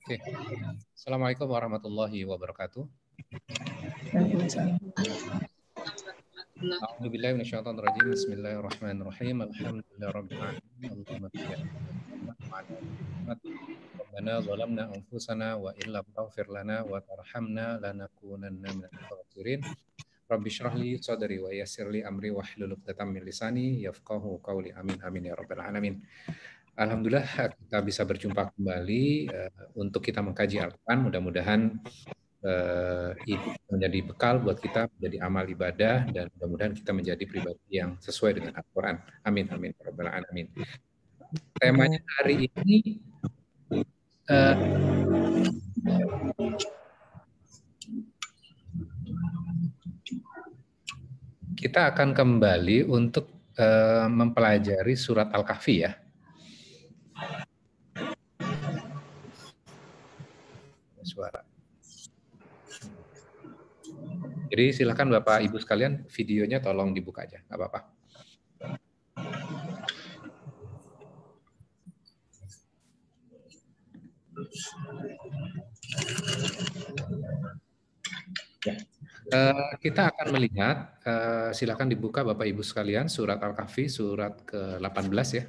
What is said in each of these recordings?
Oke. Assalamualaikum warahmatullahi wabarakatuh. A'udzubillahi minasyaitonirrajim. Bismillahirrahmanirrahim. Alhamdulillahirabbil alamin. Allahumma shalli ala Muhammad wa ala ali Muhammad. Rabbana zalamna anfusana wa illam taghfir lana wa tarhamna lanakunanna minal khasirin. Rabbi shrah li sadri wa yassir li amri wahlul 'uqdatam min lisani yafqahu qawli. Amin amin ya rabbal alamin. Alhamdulillah kita bisa berjumpa kembali untuk kita mengkaji Al-Quran. Mudah-mudahan ini menjadi bekal buat kita menjadi amal ibadah dan mudah-mudahan kita menjadi pribadi yang sesuai dengan Al-Quran. Amin amin ya rabbal alamin. Temanya hari ini kita akan kembali untuk mempelajari surat Al-Kahfi ya. Suara. Jadi silakan Bapak Ibu sekalian, videonya tolong dibuka aja, nggak apa-apa. Ya. Kita akan melihat, silakan dibuka Bapak Ibu sekalian, surat Al-Kahfi, surat ke-18 ya.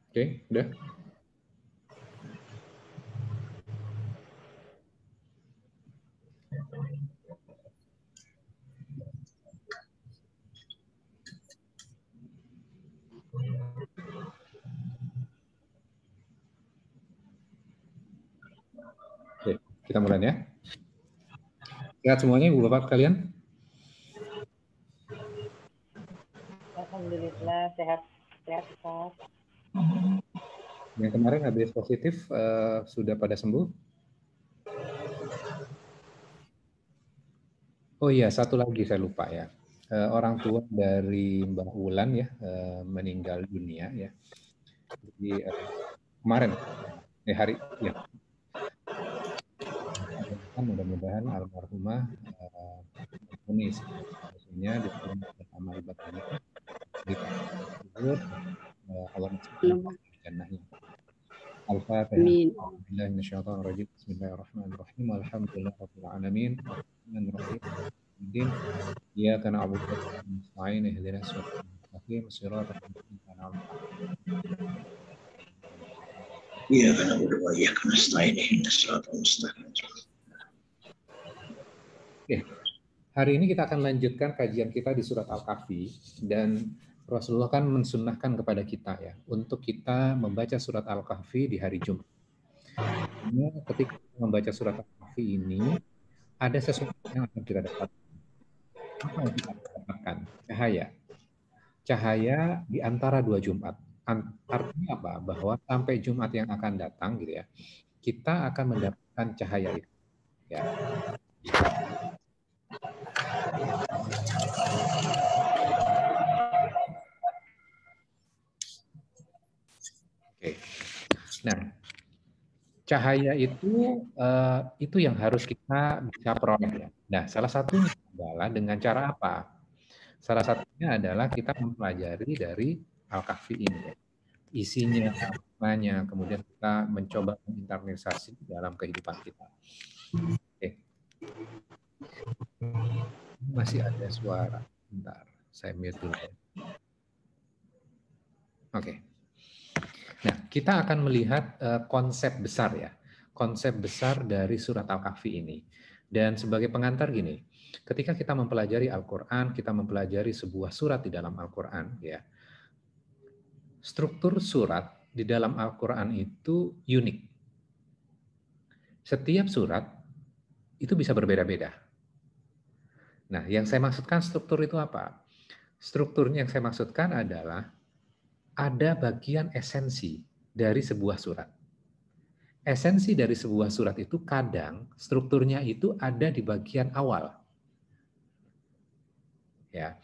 Oke, udah. Oke, kita mulai ya. Lihat semuanya Ibu Bapak kalian? Alhamdulillah sehat Ustaz. Yang kemarin habis positif sudah pada sembuh? Oh iya, satu lagi saya lupa ya. Orang tua dari Mbak Wulan ya meninggal dunia ya. Jadi kemarin hari ya. Mudah-mudahan almarhumah Unis maksudnya diterima amal ibadahnya Allah jannahnya. Al-Fatihah. Bismillahirrahmanirrahim. Minasyaitonirrajim. Bismillahirrahmanirrahim. Alhamdulillahirabbil alamin. Arrahmanirrahim. Iyyaka na'budu wa iyyaka nasta'in. Ihdinas siratal mustaqim. Shiratal ladzina an'amta 'alaihim. Iyyaka na'budu wa iyyaka nasta'in. Ihdinas siratal mustaqim. Oke, hari ini kita akan lanjutkan kajian kita di surat Al-Kahfi dan Rasulullah kan mensunnahkan kepada kita ya untuk kita membaca surat Al-Kahfi di hari Jumat. Ketika membaca surat Al-Kahfi ini ada sesuatu yang akan kita dapatkan. Apa yang kita dapatkan? Cahaya. Cahaya di antara dua Jumat. Artinya apa? Bahwa sampai Jumat yang akan datang gitu ya, kita akan mendapatkan cahaya itu. Ya. Oke. Nah, cahaya itu yang harus kita bisa peroleh ya. Nah, salah satunya adalah dengan cara apa? Salah satunya adalah kita mempelajari dari Al-Kahfi ini. Ya. Isinya, maknanya, kemudian kita mencoba menginternalisasi dalam kehidupan kita. Oke. Masih ada suara. Bentar, saya mute dulu. Oke. Nah, kita akan melihat konsep besar ya. Konsep besar dari surat Al-Kahfi ini. Dan sebagai pengantar gini, ketika kita mempelajari Al-Quran, kita mempelajari sebuah surat di dalam Al-Quran, ya, struktur surat di dalam Al-Quran itu unik. Setiap surat itu bisa berbeda-beda. Nah, yang saya maksudkan struktur itu apa? Strukturnya yang saya maksudkan adalah ada bagian esensi dari sebuah surat. esensi dari sebuah surat itu kadang strukturnya itu ada di bagian awal. Ya.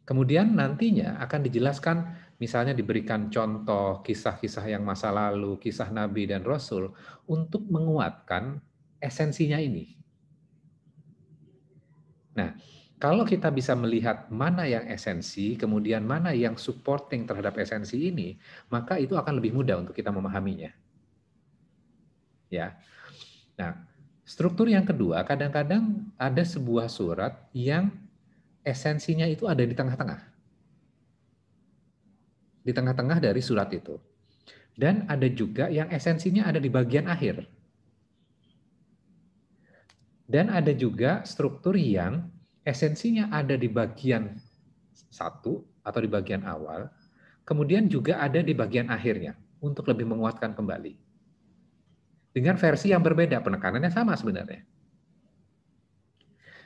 Kemudian nantinya akan dijelaskan, misalnya diberikan contoh kisah-kisah yang masa lalu, kisah Nabi dan Rasul untuk menguatkan esensinya ini. Nah, kalau kita bisa melihat mana yang esensi, kemudian mana yang supporting terhadap esensi ini, maka itu akan lebih mudah untuk kita memahaminya. Ya. Nah, struktur yang kedua, kadang-kadang ada sebuah surat yang esensinya itu ada di tengah-tengah. Di tengah-tengah dari surat itu. Dan ada juga yang esensinya ada di bagian akhir. Dan ada juga struktur yang esensinya ada di bagian satu atau di bagian awal, kemudian juga ada di bagian akhirnya untuk lebih menguatkan kembali. Dengan versi yang berbeda, penekanannya sama sebenarnya.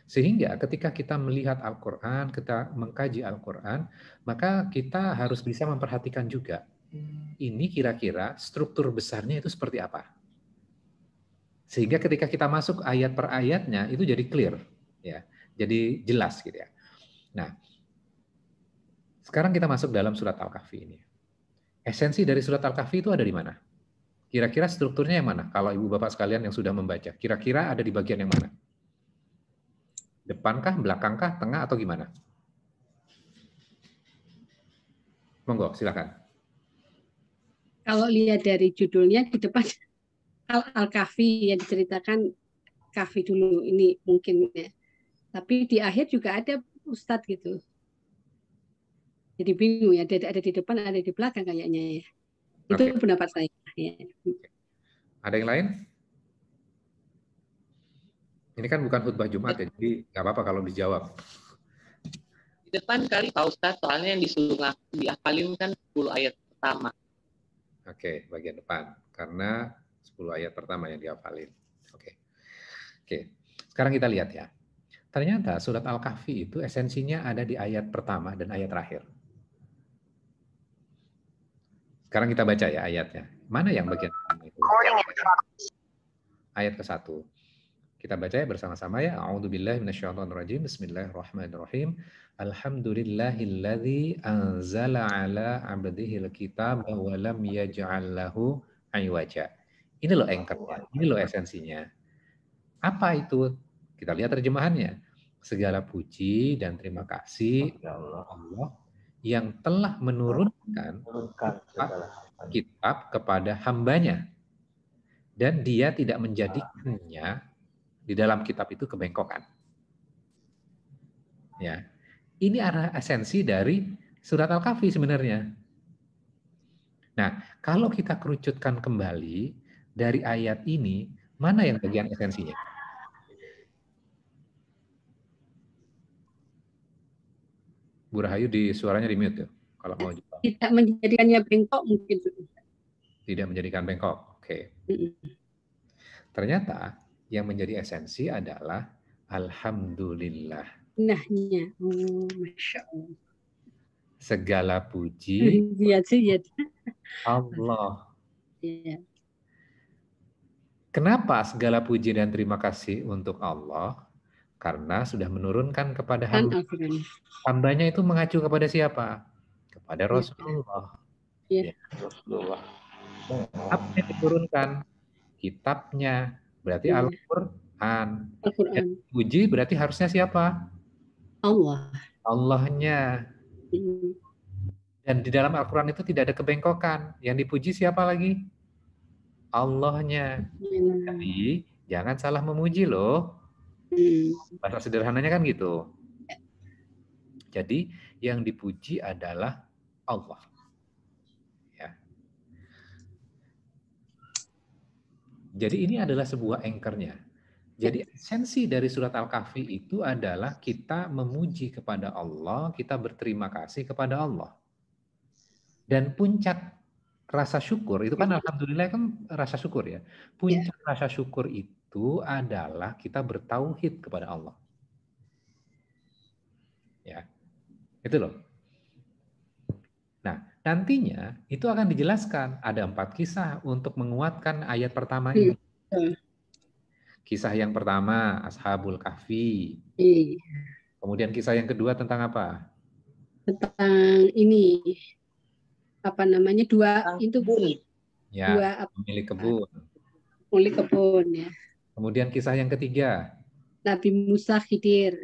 Sehingga ketika kita melihat Al-Quran, kita mengkaji Al-Quran, maka kita harus bisa memperhatikan juga, ini kira-kira struktur besarnya itu seperti apa. Sehingga ketika kita masuk ayat per ayatnya, itu jadi clear. Ya, jadi jelas gitu ya. Nah, sekarang kita masuk dalam surat Al-Kahfi ini. Esensi dari surat Al-Kahfi itu ada di mana? Kira-kira strukturnya yang mana? Kalau ibu bapak sekalian yang sudah membaca, kira-kira ada di bagian yang mana? Depankah, belakangkah, tengah, atau gimana? Monggo, silakan. Kalau lihat dari judulnya di depan Al-Kahfi yang diceritakan Kahfi dulu ini mungkin ya. Tapi di akhir juga ada Ustadz gitu. Jadi bingung ya, ada di depan, ada di belakang kayaknya ya. Itu pendapat saya. Ya. Ada yang lain? Ini kan bukan khutbah Jumat ya, jadi nggak apa-apa kalau dijawab. Di depan kali Pak Ustadz, soalnya yang disuruh dihafalin kan 10 ayat pertama. Oke, bagian depan. Karena 10 ayat pertama yang dihafalin. Oke. Sekarang kita lihat ya. Ternyata surat Al-Kahfi itu esensinya ada di ayat pertama dan ayat terakhir. Sekarang kita baca ya ayatnya. Mana yang bagian pertama itu? Ayat ke-1. Kita baca ya bersama-sama ya. A'udzubillahi minasyaitonirrajim. Bismillahirrahmanirrahim. Alhamdulillahilladzi anzala ala 'abdihil kitaba wa lam yaj'al lahu 'iwaja. Ini loh anchor-nya, ini loh esensinya. Apa itu? Kita lihat terjemahannya. Segala puji dan terima kasih Allah yang telah menurunkan kitab kepada hambanya. Dan dia tidak menjadikannya di dalam kitab itu kebengkokan. Ya. Ini adalah esensi dari surat Al-Kahfi sebenarnya. Nah, kalau kita kerucutkan kembali dari ayat ini, mana yang bagian esensinya? Bu Rahayu di suaranya di mute ya, kalau mau jawab. Tidak menjadikannya bengkok mungkin. Tidak menjadikan bengkok. Oke. Ternyata yang menjadi esensi adalah alhamdulillah. Nahnya. Oh, Masya Allah. Segala puji Allah. Ya. Kenapa segala puji dan terima kasih untuk Allah? Karena sudah menurunkan kepada hambanya itu mengacu kepada siapa? Kepada Rasulullah. Ya. Rasulullah. Apa yang diturunkan? Kitabnya. Berarti Al-Quran. Puji berarti harusnya siapa? Allah. Allahnya. Dan di dalam Al-Quran itu tidak ada kebengkokan. Yang dipuji siapa lagi? Allahnya. Jadi jangan salah memuji loh. Bahasa sederhananya kan gitu. Jadi yang dipuji adalah Allah. Ya. Jadi ini adalah sebuah anchor-nya. Jadi esensi dari surat Al-Kahfi itu adalah kita memuji kepada Allah, kita berterima kasih kepada Allah. Dan puncak rasa syukur, itu kan alhamdulillah kan rasa syukur ya. Puncak rasa syukur itu adalah kita bertauhid kepada Allah. Ya, itu loh. Nah, nantinya itu akan dijelaskan ada 4 kisah untuk menguatkan ayat pertama ini. Kisah yang pertama Ashabul Kahfi. Kemudian kisah yang kedua tentang apa? Tentang ini apa namanya dua itu Ya, dua pemilik kebun. pemilik kebun ya. Kemudian kisah yang ketiga Nabi Musa Khidir.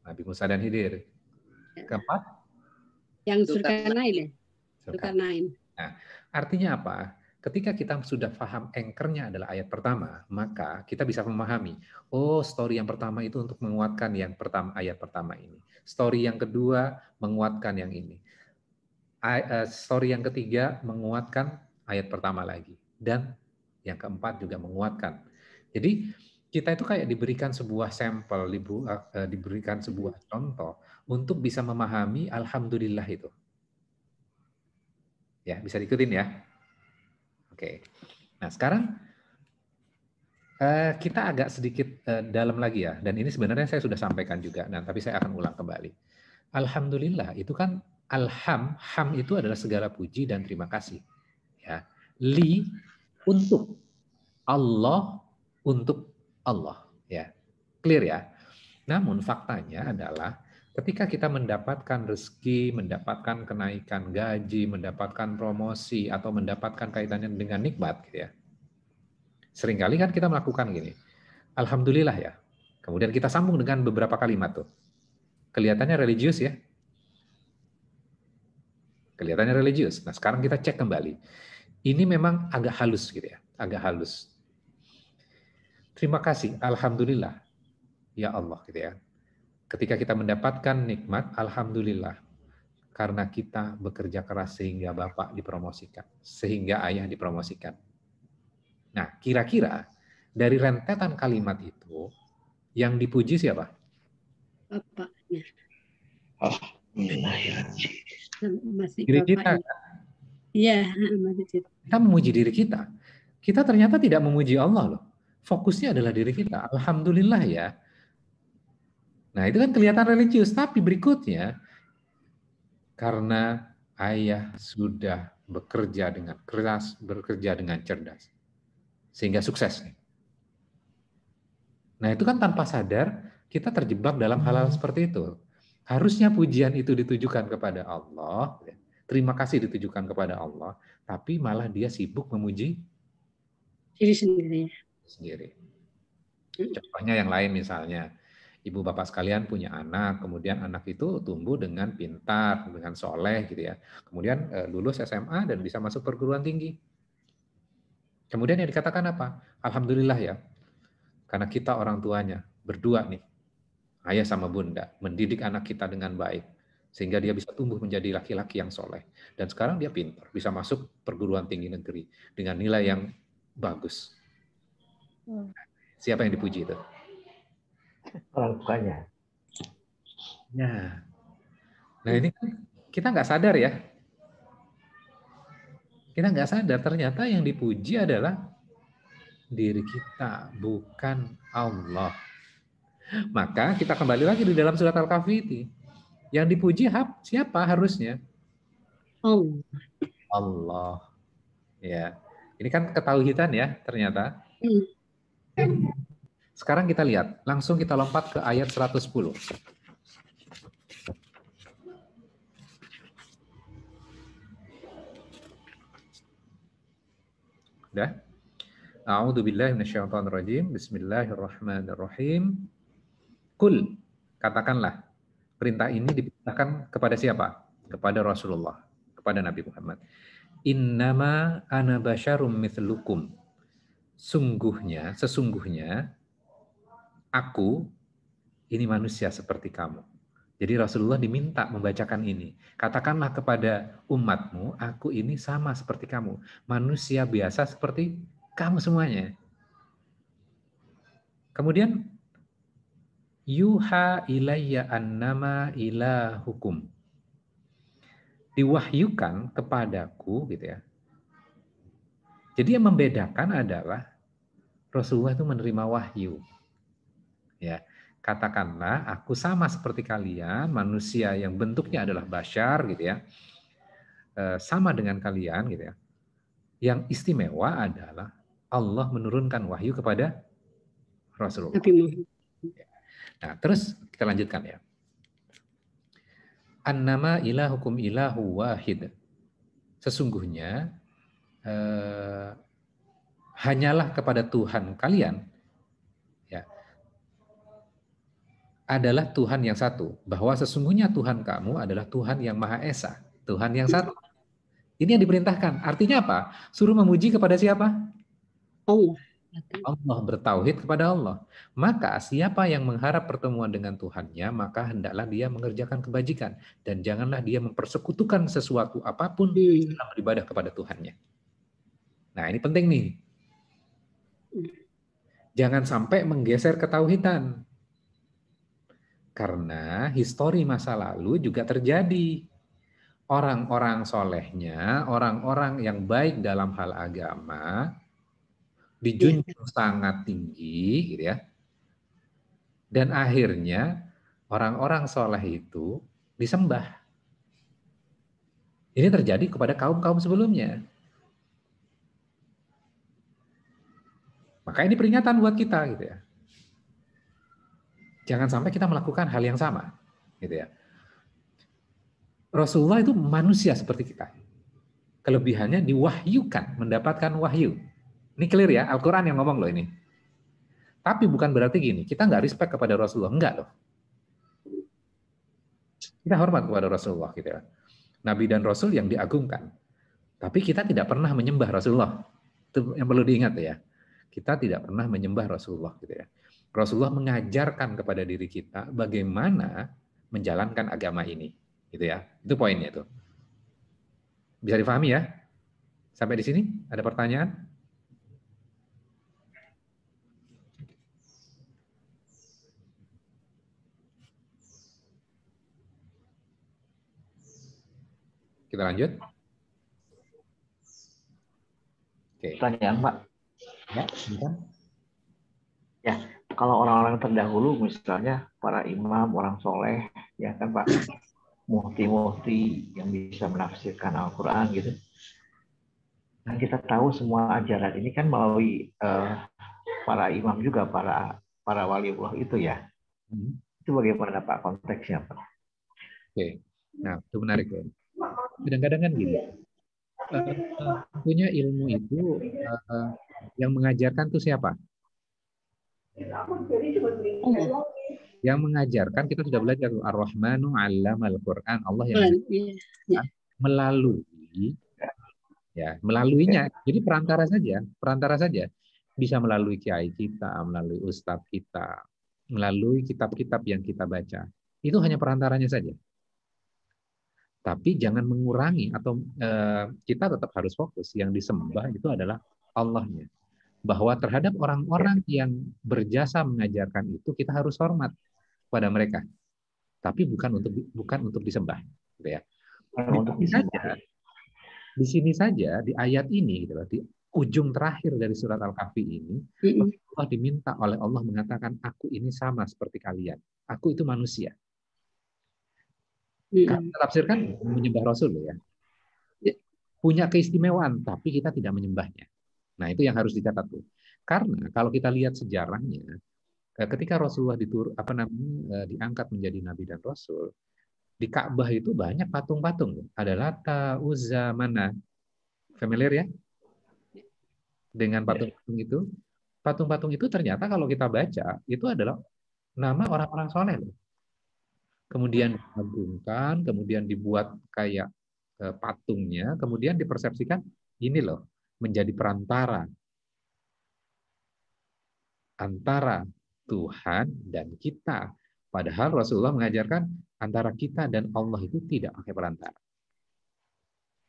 Nabi Musa dan Khidir. Keempat yang Zulkarnain ya. Zulkarnain. Nah, artinya apa? Ketika kita sudah paham anchor-nya adalah ayat pertama, maka kita bisa memahami, oh story yang pertama itu untuk menguatkan yang pertama ayat pertama ini. Story yang kedua menguatkan yang ini. Story yang ketiga menguatkan ayat pertama lagi. Dan yang keempat juga menguatkan. Jadi kita itu kayak diberikan sebuah sampel, diberikan sebuah contoh untuk bisa memahami alhamdulillah itu. Ya, bisa diikutin ya. Oke. Nah, sekarang kita agak sedikit dalam lagi ya. Dan ini sebenarnya saya sudah sampaikan juga. Nah, tapi saya akan ulang kembali. Alhamdulillah itu kan ham itu adalah segala puji dan terima kasih. Ya. Li untuk Allah untuk Allah. Ya, clear ya. Namun faktanya adalah ketika kita mendapatkan rezeki, mendapatkan kenaikan gaji, mendapatkan promosi, atau mendapatkan kaitannya dengan nikmat, gitu ya. Seringkali kan kita melakukan gini, alhamdulillah ya. Kemudian kita sambung dengan beberapa kalimat tuh. Kelihatannya religius ya. Kelihatannya religius. Nah sekarang kita cek kembali. Ini memang agak halus gitu ya, agak halus. Terima kasih, alhamdulillah, ya Allah gitu ya. Ketika kita mendapatkan nikmat, alhamdulillah. Karena kita bekerja keras sehingga Bapak dipromosikan. Sehingga ayah dipromosikan. Nah, kira-kira dari rentetan kalimat itu, yang dipuji siapa? Bapaknya. Alhamdulillah ya. Masih Diri kita. Iya, masih. Kita memuji diri kita. Kita ternyata tidak memuji Allah loh. Fokusnya adalah diri kita. Alhamdulillah ya. Nah, itu kan kelihatan religius, tapi berikutnya karena ayah sudah bekerja dengan keras, bekerja dengan cerdas, sehingga sukses. Nah, itu kan tanpa sadar kita terjebak dalam hal-hal seperti itu. Harusnya pujian itu ditujukan kepada Allah, terima kasih ditujukan kepada Allah, tapi malah dia sibuk memuji diri sendiri. Contohnya yang lain misalnya, ibu bapak sekalian punya anak, kemudian anak itu tumbuh dengan pintar, dengan soleh gitu ya. Kemudian lulus SMA dan bisa masuk perguruan tinggi. Kemudian yang dikatakan apa? Alhamdulillah ya, karena kita orang tuanya berdua nih, ayah sama bunda, mendidik anak kita dengan baik, sehingga dia bisa tumbuh menjadi laki-laki yang soleh. Dan sekarang dia pintar, bisa masuk perguruan tinggi negeri dengan nilai yang bagus. Siapa yang dipuji itu? Orang tuanya. Ya. Nah ini kan kita nggak sadar ya. Kita nggak sadar ternyata yang dipuji adalah diri kita, bukan Allah. Maka kita kembali lagi di dalam surat Al-Kahfi ini. Yang dipuji siapa harusnya? Allah. Ya. Ini kan ketauhidan ya ternyata. Sekarang kita lihat, langsung kita lompat ke ayat 110. Udah? A'udzubillahi minasyaitonirrajim. Bismillahirrahmanirrahim. Kul, katakanlah. Perintah ini diperintahkan kepada siapa? Kepada Rasulullah, kepada Nabi Muhammad. Innama ana basyarum mithlukum. Sesungguhnya aku ini manusia seperti kamu. Jadi Rasulullah diminta membacakan ini. Katakanlah kepada umatmu, aku ini sama seperti kamu. Manusia biasa seperti kamu semuanya. Kemudian, yuha ilayya annama ilahukum. Diwahyukan kepadaku, gitu ya. Jadi yang membedakan adalah Rasulullah itu menerima wahyu. Ya, katakanlah aku sama seperti kalian, manusia yang bentuknya adalah basyar gitu ya. sama dengan kalian gitu ya. Yang istimewa adalah Allah menurunkan wahyu kepada Rasulullah. Nabi Muhammad. Nah, terus kita lanjutkan ya. Annama ilahukum ilahu wahid. Sesungguhnya hanyalah kepada Tuhan kalian ya adalah Tuhan yang satu, bahwa sesungguhnya Tuhan kamu adalah Tuhan yang Maha Esa, Tuhan yang satu. Ini yang diperintahkan. Artinya apa? Suruh memuji kepada siapa? Allah. Allah, bertauhid kepada Allah. Maka siapa yang mengharap pertemuan dengan Tuhannya, maka hendaklah dia mengerjakan kebajikan. Dan janganlah dia mempersekutukan sesuatu apapun dalam beribadah kepada Tuhannya. Nah, ini penting nih. Jangan sampai menggeser ketauhidan. Karena histori masa lalu juga terjadi. Orang-orang solehnya, orang-orang yang baik dalam hal agama, dijunjung sangat tinggi, gitu ya. Dan akhirnya orang-orang soleh itu disembah. Ini terjadi kepada kaum-kaum sebelumnya. Maka ini peringatan buat kita, gitu ya. Jangan sampai kita melakukan hal yang sama, gitu ya. Rasulullah itu manusia seperti kita. Kelebihannya diwahyukan, mendapatkan wahyu. Ini clear ya, Al-Quran yang ngomong loh ini. Tapi bukan berarti gini, kita nggak respect kepada Rasulullah. Enggak loh. Kita hormat kepada Rasulullah gitu ya. Nabi dan Rasul yang diagungkan. Tapi kita tidak pernah menyembah Rasulullah. Itu yang perlu diingat ya. Kita tidak pernah menyembah Rasulullah gitu ya. Rasulullah mengajarkan kepada diri kita bagaimana menjalankan agama ini. Gitu ya. Itu poinnya tuh. Bisa difahami ya? Sampai di sini ada pertanyaan? Kita lanjut. Oke. Pertanyaan, Pak. Ya, bukan? Ya, kalau orang-orang terdahulu, misalnya para imam, orang soleh, ya kan Pak, mufti-mufti yang bisa menafsirkan Al-Quran gitu. Dan kita tahu semua ajaran ini kan melalui para imam juga, para waliullah itu ya. Itu bagaimana Pak konteksnya Pak? Oke, nah itu menarik ya. Kadang-kadang kan gini, punya ilmu itu yang mengajarkan itu siapa? Yang mengajarkan kita sudah belajar Ar-Rahmanu 'allamal Qur'an, Allah yang melalui ya, melaluinya. Jadi perantara saja. Bisa melalui kiai kita, melalui ustadz kita, melalui kitab-kitab yang kita baca. Itu hanya perantaranya saja. Tapi jangan mengurangi atau kita tetap harus fokus. Yang disembah itu adalah Allahnya. Bahwa terhadap orang-orang yang berjasa mengajarkan itu kita harus hormat pada mereka. Tapi bukan untuk disembah, gitu ya. Di sini saja di ayat ini gitu, di ujung terakhir dari surat Al-Kahfi ini, Allah diminta oleh Allah mengatakan, aku ini sama seperti kalian. Aku itu manusia. Kalau kita tafsirkan menyembah Rasul ya. Punya keistimewaan, tapi kita tidak menyembahnya. Nah, itu yang harus dicatat tuh. Karena kalau kita lihat sejarahnya, ketika Rasulullah diangkat menjadi nabi dan rasul, di Ka'bah itu banyak patung-patung. Ada Lata, Uzza, Mana. Familiar ya? Dengan patung-patung itu. Patung-patung itu ternyata kalau kita baca, itu adalah nama orang-orang soleh loh. Kemudian diagungkan, kemudian dibuat kayak patungnya, kemudian dipersepsikan ini loh, menjadi perantara antara Tuhan dan kita. Padahal Rasulullah mengajarkan antara kita dan Allah itu tidak pakai perantara.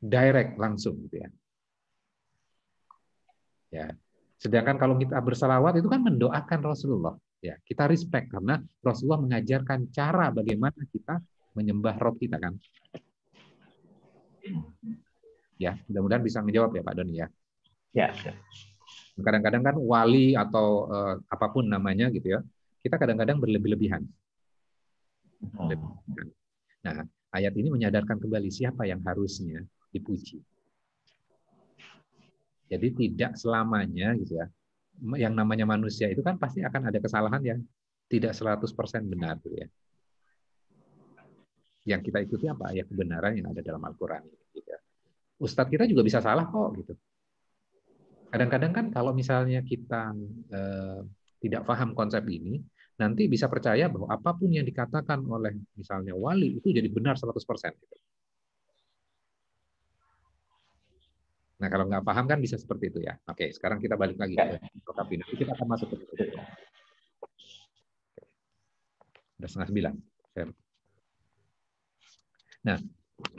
Direct, langsung gitu ya. Ya. Sedangkan kalau kita bersalawat itu kan mendoakan Rasulullah. Ya, kita respect karena Rasulullah mengajarkan cara bagaimana kita menyembah Rabb kita kan. Ya, mudah-mudahan bisa menjawab ya Pak Doni ya. Ya. Kadang-kadang kan wali atau apapun namanya gitu ya, kita kadang-kadang berlebih-lebihan. Nah, ayat ini menyadarkan kembali siapa yang harusnya dipuji. Jadi tidak selamanya gitu ya. Yang namanya manusia itu kan pasti akan ada kesalahan yang tidak 100% benar gitu ya. Yang kita ikuti apa? Ya kebenaran yang ada dalam Al-Qur'an gitu ya. Ustadz kita juga bisa salah kok gitu. Kadang-kadang kan kalau misalnya kita tidak paham konsep ini, nanti bisa percaya bahwa apapun yang dikatakan oleh misalnya wali itu jadi benar 100%. Gitu. Nah, kalau nggak paham kan bisa seperti itu ya. Oke, sekarang kita balik lagi ke Kokapi. Nanti kita akan masuk ke situ. Udah 8:30. Nah,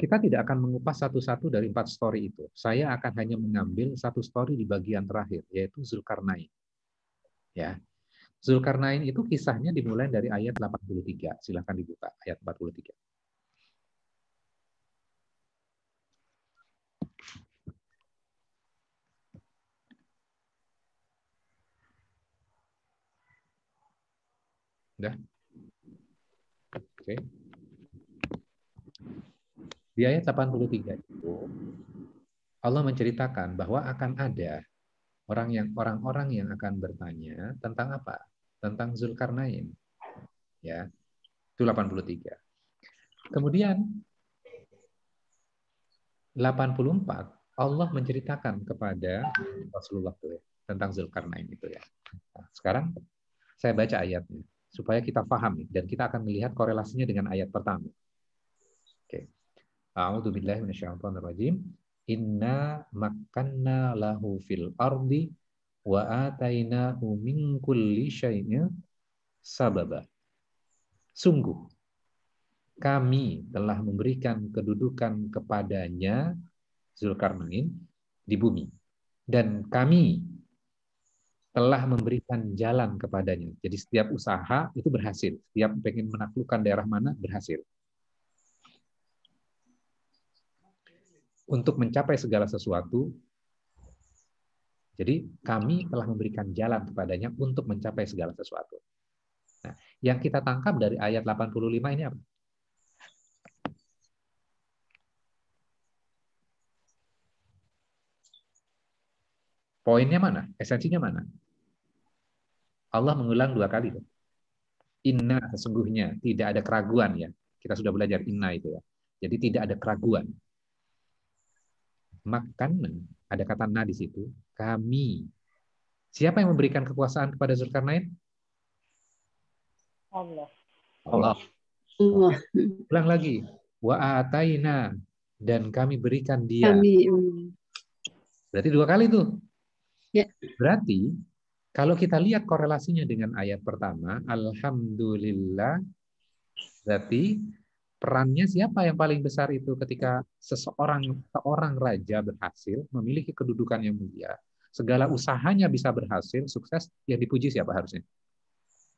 kita tidak akan mengupas satu-satu dari 4 story itu. Saya akan hanya mengambil satu story di bagian terakhir, yaitu Zulkarnain. Ya. Zulkarnain itu kisahnya dimulai dari ayat 83. Silahkan dibuka, ayat 83. Udah? Oke. Di ayat 83 itu Allah menceritakan bahwa akan ada orang-orang yang akan bertanya tentang apa? Tentang Zulkarnain. Ya. Itu 83. Kemudian 84 Allah menceritakan kepada Rasulullah itu ya, tentang Zulkarnain itu ya. Nah, sekarang saya baca ayatnya supaya kita paham dan kita akan melihat korelasinya dengan ayat pertama. Oke. A'udzu billahi minasyaitonir rajim. Inna makkanna lahu fil ardi wa atainahu min kulli syai'in sababa. Sungguh kami telah memberikan kedudukan kepadanya Zulkarnain di bumi dan kami telah memberikan jalan kepadanya. Jadi setiap usaha itu berhasil. Setiap pengen menaklukkan daerah mana berhasil. Untuk mencapai segala sesuatu, jadi kami telah memberikan jalan kepadanya untuk mencapai segala sesuatu. Nah, yang kita tangkap dari ayat 85 ini apa? Poinnya mana? Esensinya mana? Allah mengulang 2 kali. Inna sesungguhnya tidak ada keraguan ya. Kita sudah belajar inna itu ya. Jadi tidak ada keraguan. Makan ada kata na di situ. Kami. Siapa yang memberikan kekuasaan kepada Zulkarnain? Allah. Allah. Allah. Ulang lagi. Wa ataina dan kami berikan dia. Kami. Berarti 2 kali tuh. Ya. Berarti kalau kita lihat korelasinya dengan ayat pertama, alhamdulillah, berarti perannya siapa yang paling besar itu ketika seorang raja berhasil memiliki kedudukan yang mulia, segala usahanya bisa berhasil, sukses, yang dipuji siapa harusnya?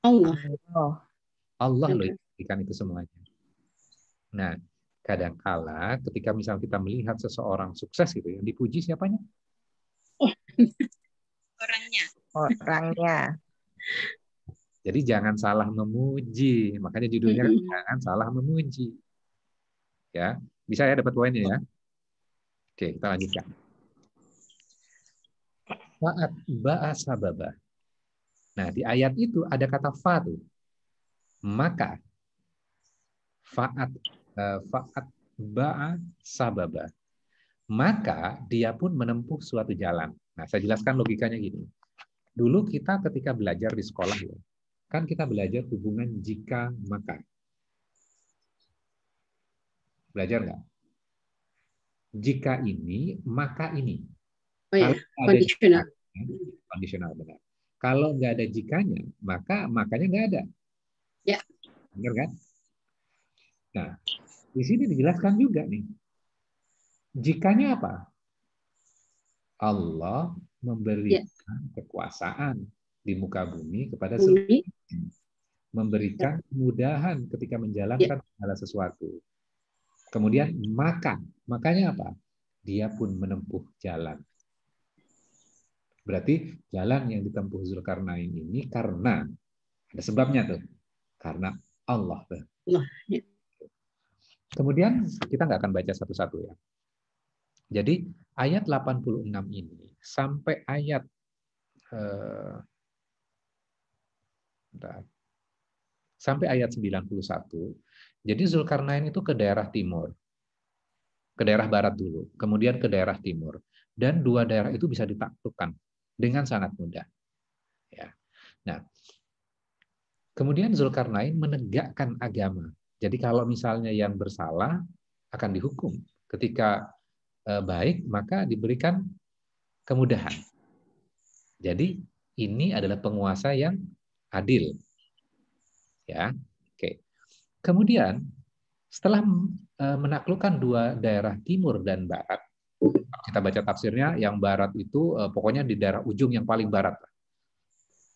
Allah. Allah loh yang memberikan itu semuanya. Nah, kadangkala ketika misal kita melihat seseorang sukses gitu, yang dipuji siapanya? Orangnya. Jadi jangan salah memuji. Makanya judulnya jangan salah memuji. Ya, bisa ya dapat poinnya ya. Oke, kita lanjutkan. Fa'at ba'a sababa. Nah, di ayat itu ada kata fa tuh. Maka fa'at ba'a sababa. Maka dia pun menempuh suatu jalan. Nah, saya jelaskan logikanya gini. Dulu kita ketika belajar di sekolah ya, kan kita belajar hubungan jika maka. Belajar nggak? Jika ini, maka ini. Oh ya, kondisional. Kondisional benar. Kalau nggak ada jikanya, maka makanya nggak ada. Ya. Benar kan? Nah, di sini dijelaskan juga nih. Jikanya apa? Allah memberikan kekuasaan di muka bumi kepada seluruh, memberikan kemudahan ketika menjalankan segala sesuatu. Kemudian makanya apa? Dia pun menempuh jalan. Berarti jalan yang ditempuh Zulkarnain ini karena ada sebabnya tuh, karena Allah tuh. Kemudian kita nggak akan baca satu-satu ya. Jadi ayat 86 ini sampai ayat sampai ayat 91. Jadi Zulkarnain itu ke daerah timur, ke daerah barat dulu, kemudian ke daerah timur, dan dua daerah itu bisa ditaklukkan dengan sangat mudah. Ya. Nah, kemudian Zulkarnain menegakkan agama. Jadi kalau misalnya yang bersalah akan dihukum, ketika baik maka diberikan kemudahan. Jadi ini adalah penguasa yang adil. Ya, oke. Kemudian setelah menaklukkan dua daerah timur dan barat, kita baca tafsirnya, yang barat itu pokoknya di daerah ujung yang paling barat,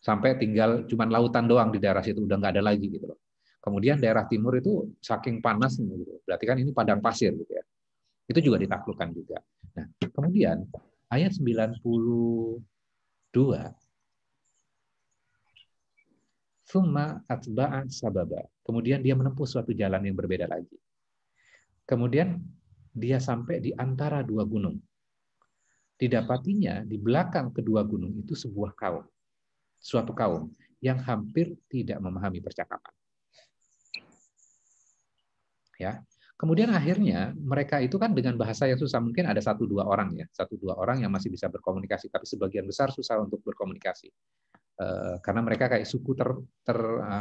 sampai tinggal cuman lautan doang di daerah situ, udah nggak ada lagi gitu loh. Kemudian daerah timur itu saking panasnya gitu, berarti kan ini padang pasir gitu ya. Itu juga ditaklukkan juga. Nah, kemudian ayat 92, Tsumma atba'a sababa. Kemudian dia menempuh suatu jalan yang berbeda lagi. Kemudian dia sampai di antara dua gunung. Didapatinya di belakang kedua gunung itu sebuah kaum. Suatu kaum yang hampir tidak memahami percakapan. Ya. Kemudian akhirnya mereka itu kan dengan bahasa yang susah, mungkin ada 1-2 orang ya, 1-2 orang yang masih bisa berkomunikasi, tapi sebagian besar susah untuk berkomunikasi. Karena mereka kayak suku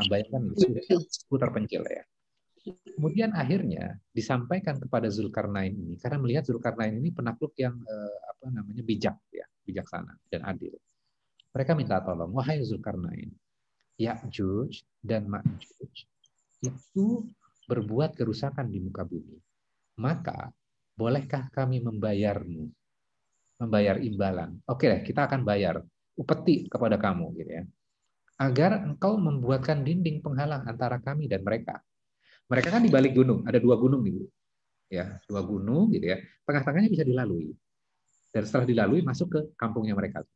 bayangkan suku terpencil ya. Kemudian akhirnya disampaikan kepada Zulkarnain ini, karena melihat Zulkarnain ini penakluk yang bijak ya, bijaksana dan adil. Mereka minta tolong, wahai Zulkarnain, Ya'juj dan Ma'juj itu berbuat kerusakan di muka bumi. Maka bolehkah kami membayarmu, membayar imbalan? Oke, kita akan bayar upeti kepada kamu gitu ya, agar engkau membuatkan dinding penghalang antara kami dan mereka. Mereka kan di balik gunung, ada 2 gunung gitu ya, 2 gunung gitu ya, tengah-tengahnya bisa dilalui, dan setelah dilalui masuk ke kampungnya mereka.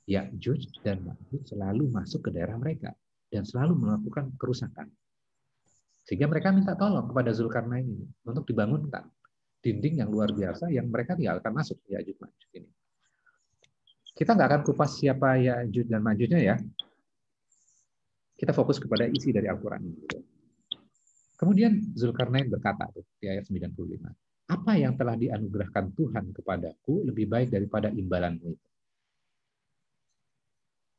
Ya'juj dan Ma'juj selalu masuk ke daerah mereka dan selalu melakukan kerusakan, sehingga mereka minta tolong kepada Zulkarnain ini untuk dibangunkan dinding yang luar biasa yang mereka tidak akan masuk Ya'juj Ma'juj ini. Kita nggak akan kupas siapa Ya'juj dan Ma'jujnya ya. Kita fokus kepada isi dari Al-Quran ini. Kemudian Zulkarnain berkata di ayat 95, apa yang telah dianugerahkan Tuhan kepadaku lebih baik daripada imbalanmu itu.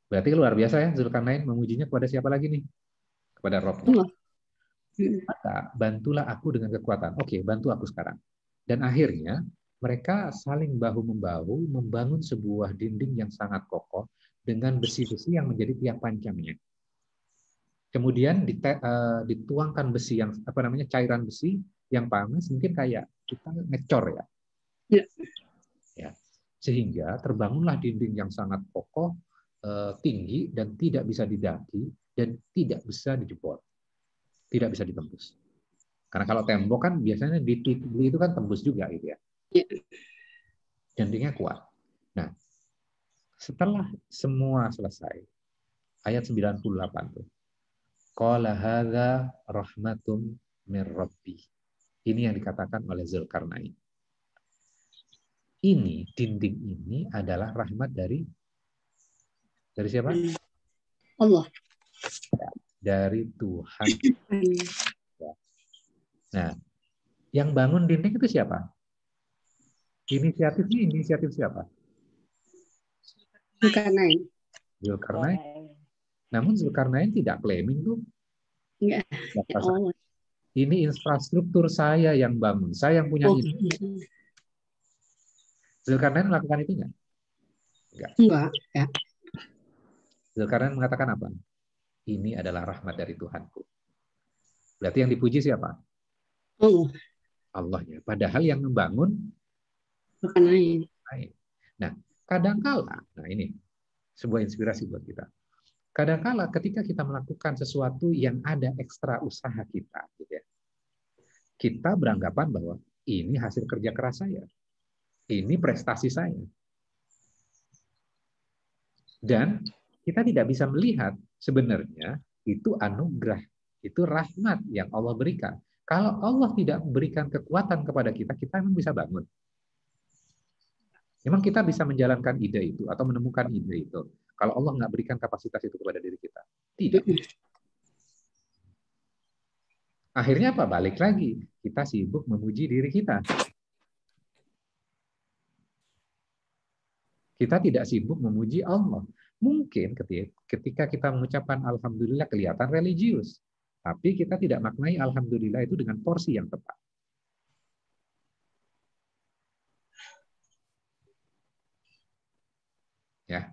Berarti luar biasa ya, Zulkarnain memujinya kepada siapa lagi nih? Kepada Rabb-nya. Maka bantulah aku dengan kekuatan. Oke, bantu aku sekarang. Dan akhirnya mereka saling bahu-membahu membangun sebuah dinding yang sangat kokoh dengan besi-besi yang menjadi tiang pancangnya. Kemudian dituangkan besi yang cairan besi yang panas, mungkin kayak kita ngecor ya. Ya. Sehingga terbangunlah dinding yang sangat kokoh, tinggi dan tidak bisa didaki dan tidak bisa dijebol. Tidak bisa ditembus. Karena kalau tembok kan biasanya itu kan tembus juga gitu ya. Dindingnya kuat. Nah, setelah semua selesai, ayat 98 tuh. Qala hadza rahmatum mir rabbi. Ini yang dikatakan oleh Zulkarnain. Ini dinding ini adalah rahmat dari siapa? Allah. Dari Tuhan. Nah, yang bangun dinding itu siapa? Inisiatif siapa? Zulkarnain. Zulkarnain. Namun Zulkarnain tidak claiming tuh. Enggak. Oh. Ini infrastruktur saya yang bangun, saya yang punya ini. Zulkarnain melakukan itu enggak? Enggak. Zulkarnain mengatakan apa? Ini adalah rahmat dari Tuhanku. Berarti yang dipuji siapa? Allahnya. Padahal yang membangun Zulkarnain. Nah, kadangkala, ini sebuah inspirasi buat kita. Kadangkala ketika kita melakukan sesuatu yang ada ekstra usaha kita, gitu ya, kita beranggapan bahwa ini hasil kerja keras saya, ini prestasi saya, dan kita tidak bisa melihat sebenarnya itu anugerah, itu rahmat yang Allah berikan. Kalau Allah tidak memberikan kekuatan kepada kita, kita memang bisa bangun. Memang kita bisa menjalankan ide itu atau menemukan ide itu. Kalau Allah nggak berikan kapasitas itu kepada diri kita. Tidak. Akhirnya apa? Balik lagi. Kita sibuk memuji diri kita. Kita tidak sibuk memuji Allah. Mungkin ketika kita mengucapkan Alhamdulillah kelihatan religius. Tapi kita tidak maknai Alhamdulillah itu dengan porsi yang tepat. Ya.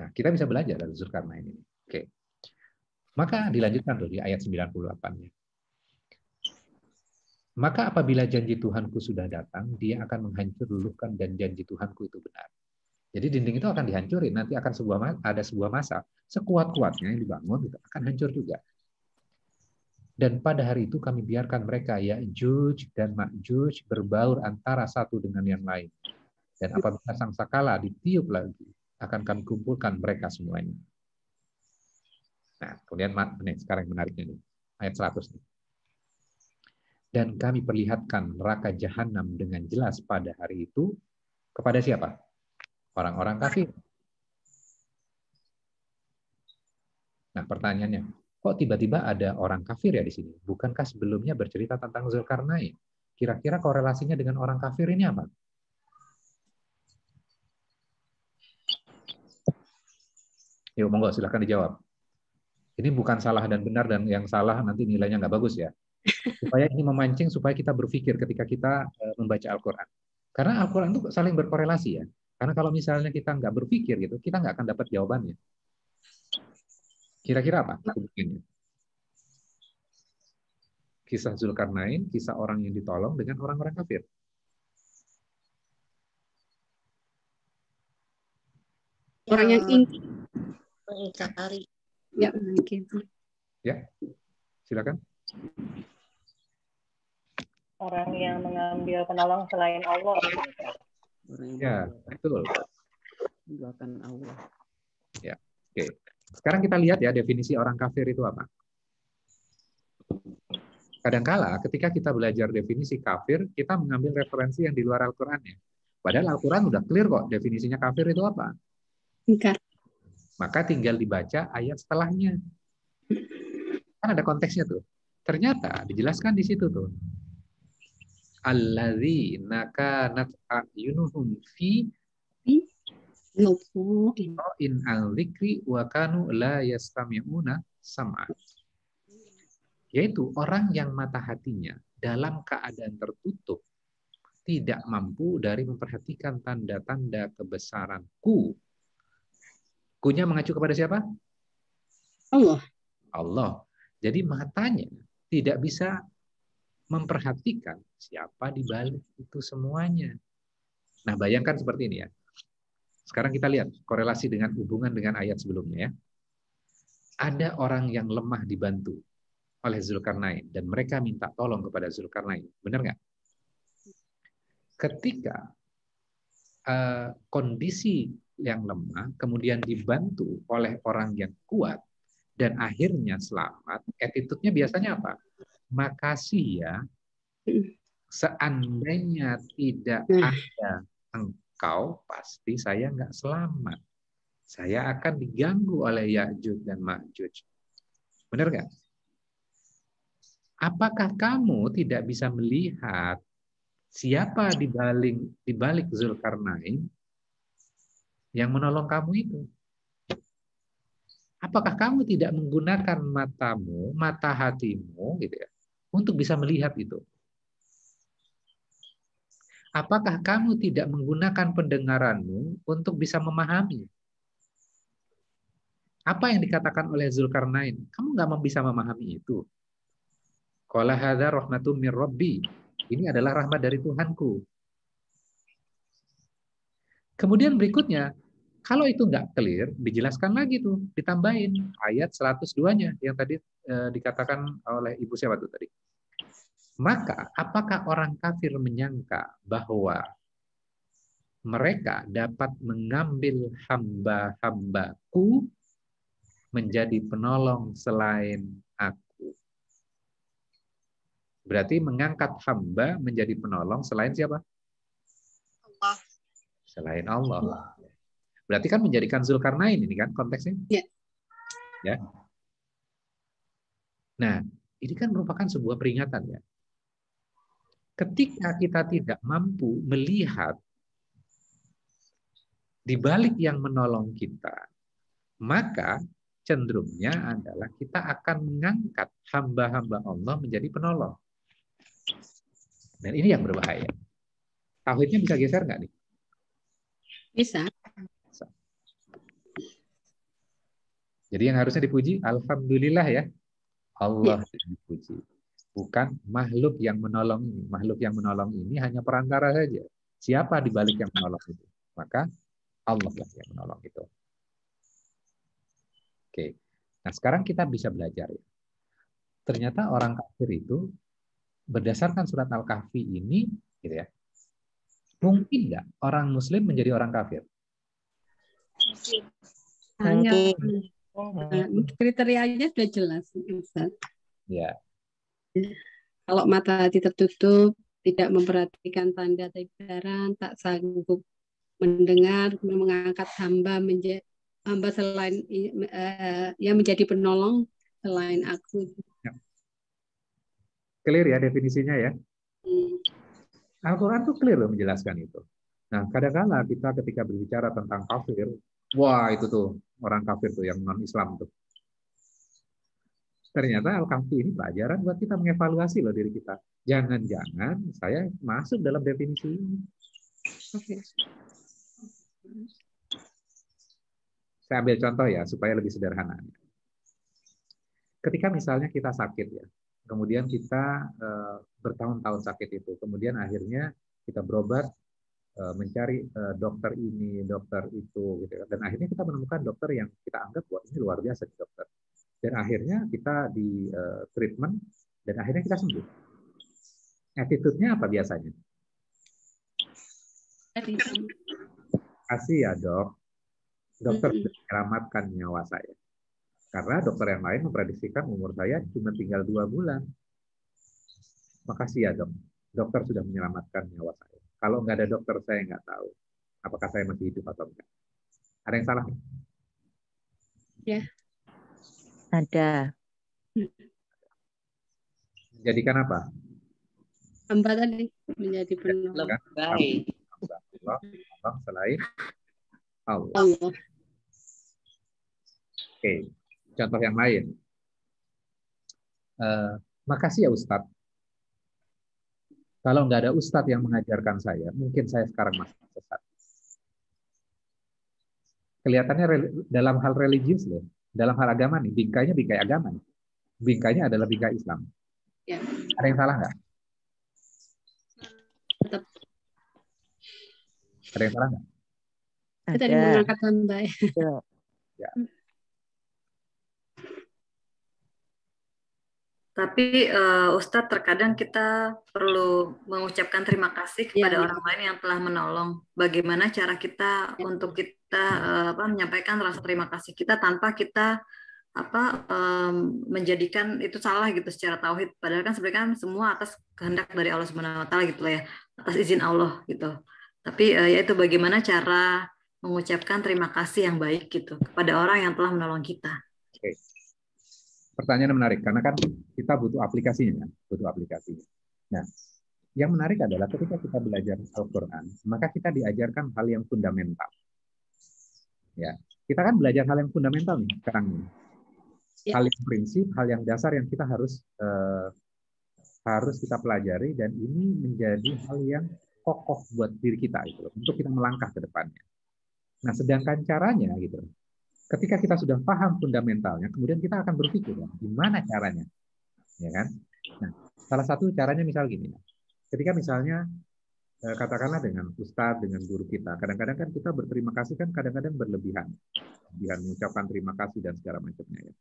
Nah, kita bisa belajar dari Zulkarnain ini. Oke. Maka dilanjutkan tuh di ayat 98-nya. Maka apabila janji Tuhanku sudah datang, dia akan menghancurkan dan janji Tuhanku itu benar. Jadi dinding itu akan dihancurin, nanti akan ada sebuah masa, sekuat-kuatnya yang dibangun itu akan hancur juga. Dan pada hari itu kami biarkan mereka Ya'juj dan Ma'juj berbaur antara satu dengan yang lain. Dan apabila sangkakala ditiup lagi, akan kami kumpulkan mereka semuanya. Nah, kemudian sekarang menariknya nih, ayat 100 nih. Dan kami perlihatkan neraka jahanam dengan jelas pada hari itu kepada siapa? Orang-orang kafir. Nah, pertanyaannya, kok tiba-tiba ada orang kafir ya di sini? Bukankah sebelumnya bercerita tentang Zulkarnain? Kira-kira korelasinya dengan orang kafir ini apa? Yuk, monggo silahkan dijawab. Ini bukan salah dan benar dan yang salah nanti nilainya nggak bagus ya. Supaya ini memancing supaya kita berpikir ketika kita membaca Al-Quran. Karena Al-Quran itu saling berkorelasi ya. Karena kalau misalnya kita nggak berpikir gitu, kita nggak akan dapat jawabannya. Kira-kira apa hubungannya? Kisah Zulkarnain, kisah orang yang ditolong dengan orang-orang kafir. Orang yang ingin Mengingkari. ya mungkin. Ya, silakan. Orang yang mengambil penolong selain Allah. Ya, betul. Menduakan Allah. Ya, oke. Sekarang kita lihat ya definisi orang kafir itu apa. Kadangkala ketika kita belajar definisi kafir, kita mengambil referensi yang di luar Al-Quran ya. Padahal Al-Quran udah clear kok definisinya kafir itu apa. Ingkar. Maka tinggal dibaca ayat setelahnya. Kan ada konteksnya tuh. Ternyata dijelaskan di situ tuh. Alladzina kanat a'yunuhum fi in al-dzikri wa kanu la yastami'una sam'a. Yaitu orang yang mata hatinya dalam keadaan tertutup tidak mampu dari memperhatikan tanda-tanda kebesaranku. Kunya mengacu kepada siapa? Allah. Allah. Jadi matanya tidak bisa memperhatikan siapa di balik itu semuanya. Nah, bayangkan seperti ini ya. Sekarang kita lihat korelasi dengan hubungan dengan ayat sebelumnya ya. Ada orang yang lemah dibantu oleh Zulkarnain dan mereka minta tolong kepada Zulkarnain. Benar nggak? Ketika kondisi yang lemah kemudian dibantu oleh orang yang kuat dan akhirnya selamat, attitude-nya biasanya apa? Makasih ya, seandainya tidak ada engkau, pasti saya nggak selamat. Saya akan diganggu oleh Ya'juj dan Ma'juj. Benar nggak? Apakah kamu tidak bisa melihat siapa di balik Zulkarnain yang menolong kamu itu? Apakah kamu tidak menggunakan matamu, mata hatimu, gitu ya, untuk bisa melihat itu? Apakah kamu tidak menggunakan pendengaranmu untuk bisa memahami? Apa yang dikatakan oleh Zulkarnain? Kamu nggak bisa memahami itu. Qala hadza rahmatum mir rabbi. Ini adalah rahmat dari Tuhanku. Kemudian berikutnya, kalau itu nggak clear, dijelaskan lagi tuh, ditambahin ayat 102-nya yang tadi dikatakan oleh Ibu siapa tuh tadi? Maka apakah orang kafir menyangka bahwa mereka dapat mengambil hamba-hambaku menjadi penolong selain aku? Berarti mengangkat hamba menjadi penolong selain siapa? Allah. selain Allah. Berarti kan menjadikan Zulkarnain ini kan konteksnya. Ya. Ya. Nah, ini kan merupakan sebuah peringatan ya. Ketika kita tidak mampu melihat di balik yang menolong kita, maka cenderungnya adalah kita akan mengangkat hamba-hamba Allah menjadi penolong. Dan ini yang berbahaya. Tauhidnya bisa geser nggak nih? Bisa. Jadi yang harusnya dipuji, alhamdulillah ya, Allah dipuji. Bukan makhluk yang menolong ini. Makhluk yang menolong ini hanya perantara saja. Siapa di balik yang menolong itu? Maka Allah lah yang menolong itu. Oke. Nah, sekarang kita bisa belajar ya. Ternyata orang kafir itu berdasarkan surat Al-Kahfi ini gitu ya. Mungkin nggak orang muslim menjadi orang kafir? Hanya kriterianya sudah jelas, Ustaz. Ya. Kalau mata hati tertutup, tidak memperhatikan tanda tanda, tak sanggup mendengar, mengangkat hamba selain yang menjadi penolong selain aku. Ya. Clear ya definisinya ya. Al-Quran tuh clear loh menjelaskan itu. Nah, kadang-kala kita ketika berbicara tentang kafir, wah itu tuh orang kafir tuh yang non-Islam tuh. Ternyata Al-Kahfi ini pelajaran buat kita mengevaluasi loh diri kita. Jangan-jangan saya masuk dalam definisi ini. Saya ambil contoh ya supaya lebih sederhana. Ketika misalnya kita sakit ya, kemudian kita bertahun-tahun sakit itu, kemudian akhirnya kita berobat, mencari dokter ini, dokter itu, gitu. Dan akhirnya kita menemukan dokter yang kita anggap wah ini luar biasa di dokter. Dan akhirnya kita di treatment dan akhirnya kita sembuh. Attitude-nya apa biasanya? Kasih ya dok, dokter sudah menyelamatkan nyawa saya. Karena dokter yang lain memprediksikan umur saya cuma tinggal 2 bulan. Makasih ya dok, dokter sudah menyelamatkan nyawa saya. Kalau nggak ada dokter saya nggak tahu apakah saya masih hidup atau enggak. Ada yang salah? Ya. Ada. Menjadikan apa? Hamba tadi menjadi penolong. Baik. Allah selain Allah. Allah. Oke, contoh yang lain. Makasih ya Ustadz. Kalau nggak ada Ustadz yang mengajarkan saya, mungkin saya sekarang masih sesat. Kelihatannya dalam hal religius loh. Dalam hal agama nih, bingkainya bingkai agama nih. Bingkainya adalah bingkai Islam. Ya. Ada yang salah nggak? Tetap. Ada yang salah nggak? Kita tadi mengangkat hamba. Ya. Tapi Ustadz, terkadang kita perlu mengucapkan terima kasih kepada orang lain yang telah menolong. Bagaimana cara kita untuk kita menyampaikan rasa terima kasih kita tanpa kita menjadikan itu salah gitu secara tauhid. Padahal kan sebenarnya kan semua atas kehendak dari Allah Subhanahu Wa Taala gitu lah ya, atas izin Allah gitu. Tapi yaitu bagaimana cara mengucapkan terima kasih yang baik gitu kepada orang yang telah menolong kita. Oke. Pertanyaan menarik karena kan kita butuh aplikasinya, butuh aplikasinya. Nah, yang menarik adalah ketika kita belajar Al-Quran, maka kita diajarkan hal yang fundamental. Ya, kita kan belajar hal yang fundamental nih sekarang ini. Hal yang prinsip, hal yang dasar yang kita harus kita pelajari dan ini menjadi hal yang kokoh buat diri kita gitu loh, untuk kita melangkah ke depannya. Nah, sedangkan caranya gitu. Ketika kita sudah paham fundamentalnya, kemudian kita akan berpikir, gimana caranya, ya kan? Nah, salah satu caranya misal gini, ketika misalnya katakanlah dengan ustadz, dengan guru kita, kadang-kadang kan kita berterima kasih kan kadang-kadang berlebihan mengucapkan terima kasih dan segala macamnya ya.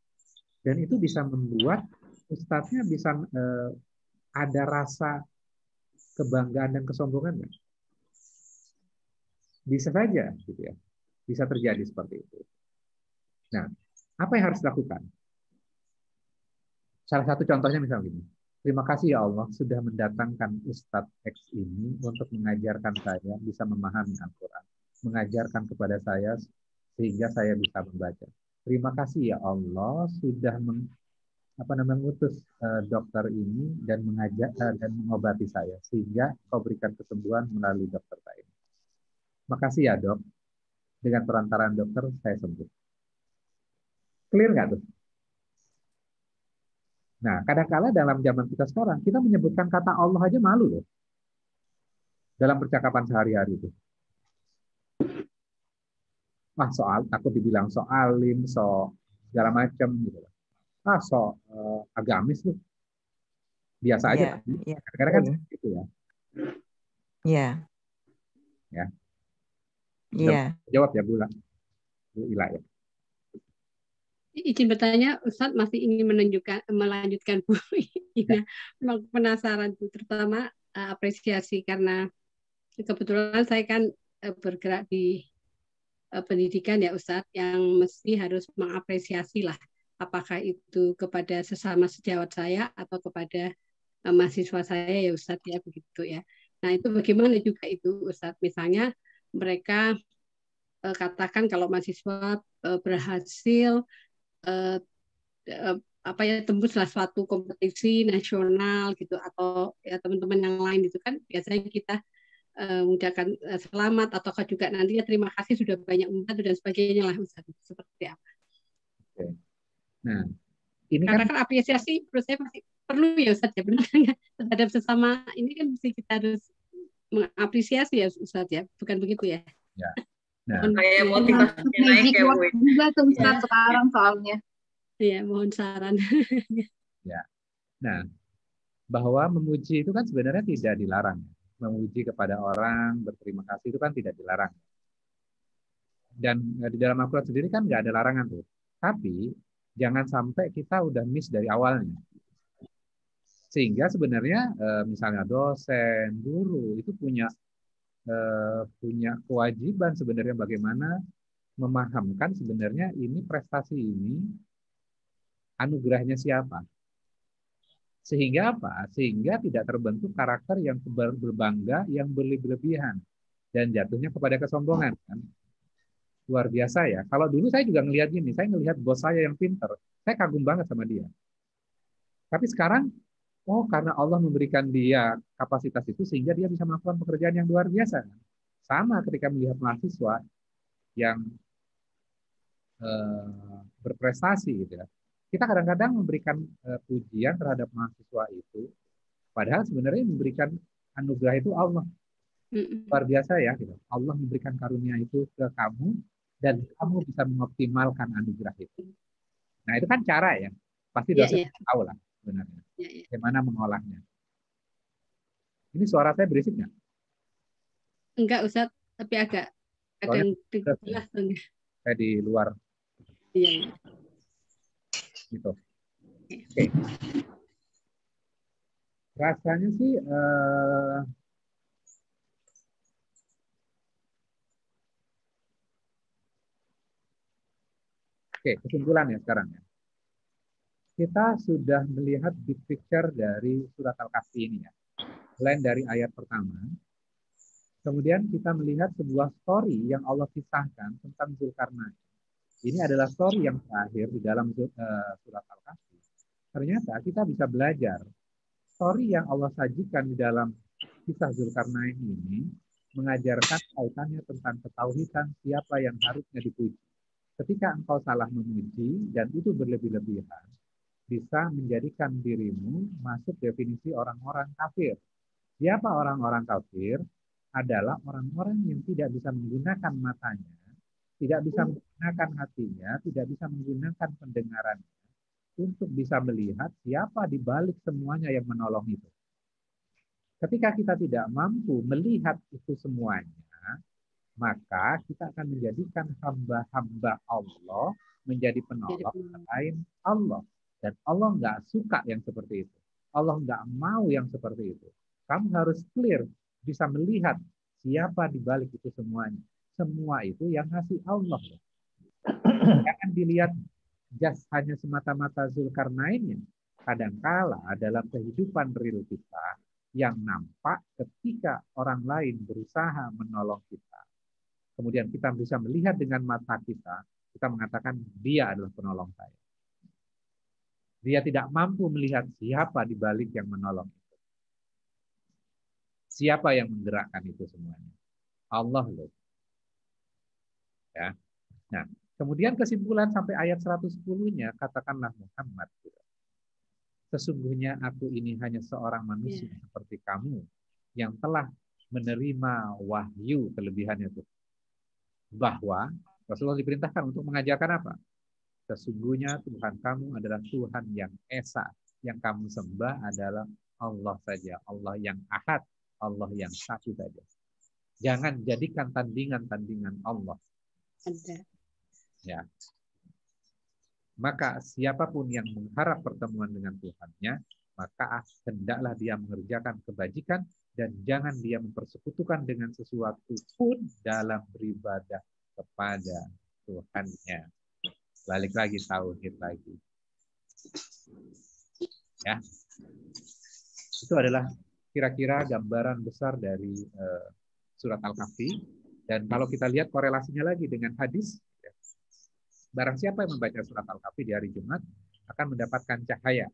Dan itu bisa membuat ustadznya bisa ada rasa kebanggaan dan kesombongan, kan? Bisa saja, gitu ya, bisa terjadi seperti itu. Nah, apa yang harus dilakukan? Salah satu contohnya misalnya gini, terima kasih ya Allah sudah mendatangkan Ustadz X ini untuk mengajarkan saya bisa memahami Al-Quran. mengajarkan kepada saya sehingga saya bisa membaca. Terima kasih ya Allah sudah mengutus dokter ini dan dan mengobati saya sehingga Kau berikan kesembuhan melalui dokter saya. Makasih ya dok, dengan perantaraan dokter saya sembuh. Clear nggak tuh? Nah, kadang-kala dalam zaman kita sekarang kita menyebutkan kata Allah aja malu loh dalam percakapan sehari-hari itu. Soal takut dibilang so alim, so segala macam gitu. So agamis tuh. Biasa aja kan. Kadang-kadang kan gitu ya. Iya. Ya. Iya. Jawab ya Bu Ila ya. Izin bertanya, Ustadz masih ingin melanjutkan Bu Ina. Penasaran Bu, terutama apresiasi karena kebetulan saya kan bergerak di pendidikan ya Ustadz, yang mesti harus mengapresiasi lah, apakah itu kepada sesama sejawat saya atau kepada mahasiswa saya ya Ustadz ya, begitu ya. Nah itu bagaimana juga itu Ustadz, misalnya mereka katakan kalau mahasiswa berhasil tembuslah suatu kompetisi nasional gitu, atau ya teman-teman yang lain itu kan biasanya kita mengucapkan selamat ataukah juga nantinya terima kasih sudah banyak membantu dan sebagainya lah Ustaz, seperti apa. Oke. Nah, ini karena kan apresiasi menurut saya masih perlu ya Ustaz ya, benar kan, terhadap sesama ini kan mesti kita harus mengapresiasi ya Ustaz ya, bukan begitu ya? Ya. Nah, kayak motivasinya naik ya Bu. Juga tuh Ustaz sekarang soalnya. Iya, mohon saran. Ya. Nah, bahwa memuji itu kan sebenarnya tidak dilarang. Memuji kepada orang, berterima kasih itu kan tidak dilarang. Dan di dalam Al-Quran sendiri kan nggak ada larangan tuh. Tapi jangan sampai kita udah miss dari awalnya. Sehingga sebenarnya misalnya dosen, guru itu punya kewajiban sebenarnya bagaimana memahamkan sebenarnya ini prestasi ini anugerahnya siapa. Sehingga apa? Sehingga tidak terbentuk karakter yang berbangga, yang berlebihan dan jatuhnya kepada kesombongan kan. Luar biasa ya. Kalau dulu saya juga ngelihat gini, saya ngelihat bos saya yang pinter, saya kagum banget sama dia. Tapi sekarang, karena Allah memberikan dia kapasitas itu sehingga dia bisa melakukan pekerjaan yang luar biasa. Sama ketika melihat mahasiswa yang berprestasi gitu ya. Kita kadang-kadang memberikan pujian terhadap mahasiswa itu, padahal sebenarnya memberikan anugerah itu Allah. Luar biasa ya, gitu. Allah memberikan karunia itu ke kamu, dan kamu bisa mengoptimalkan anugerah itu. Nah itu kan cara ya, pasti dosen tahu lah sebenarnya, bagaimana mengolahnya. Ini suara saya berisik nggak? Enggak Ustaz, tapi agak yang jelas. Saya di luar. Iya. Gitu. Oke. Rasanya sih kesimpulan ya sekarang ya. Kita sudah melihat big picture dari surat Al-Kahfi ini ya. Selain dari ayat pertama, kemudian kita melihat sebuah story yang Allah kisahkan tentang Zulkarnain. Ini adalah story yang terakhir di dalam surat Al-Kahfi. Ternyata kita bisa belajar story yang Allah sajikan di dalam kisah Zulkarnain ini mengajarkan kaitannya tentang ketauhidan siapa yang harusnya dipuji. Ketika engkau salah memuji dan itu berlebih-lebihan, bisa menjadikan dirimu masuk definisi orang-orang kafir. Siapa orang-orang kafir? Adalah orang-orang yang tidak bisa menggunakan matanya, tidak bisa menggunakan hatinya, tidak bisa menggunakan pendengarannya untuk bisa melihat siapa di balik semuanya yang menolong itu. Ketika kita tidak mampu melihat itu semuanya, maka kita akan menjadikan hamba-hamba Allah menjadi penolong selain Allah. Dan Allah nggak suka yang seperti itu. Allah nggak mau yang seperti itu. Kamu harus clear, bisa melihat siapa di balik itu semuanya. Semua itu yang ngasih Allah. Jangan dilihat just hanya semata-mata Zulkarnainnya. Kadangkala dalam kehidupan real kita yang nampak ketika orang lain berusaha menolong kita. kemudian kita bisa melihat dengan mata kita mengatakan dia adalah penolong saya. Dia tidak mampu melihat siapa di balik yang menolong itu. Siapa yang menggerakkan itu semuanya? Allah loh. Ya. Nah, kemudian kesimpulan sampai ayat 110-nya, katakanlah Muhammad, sesungguhnya aku ini hanya seorang manusia seperti kamu yang telah menerima wahyu, kelebihannya itu. Bahwa Rasulullah diperintahkan untuk mengajarkan apa? Sesungguhnya Tuhan kamu adalah Tuhan yang esa, yang kamu sembah adalah Allah saja, Allah yang ahad, Allah yang satu saja. Jangan jadikan tandingan-tandingan Allah. Ada. Ya. Maka siapapun yang mengharap pertemuan dengan Tuhannya, maka hendaklah dia mengerjakan kebajikan dan jangan dia mempersekutukan dengan sesuatu pun dalam beribadah kepada Tuhannya. Balik lagi tauhid lagi. Ya. Itu adalah kira-kira gambaran besar dari surat Al-Kahfi. Dan kalau kita lihat korelasinya lagi dengan hadis, barang siapa yang membaca surat Al-Kahfi di hari Jumat akan mendapatkan cahaya.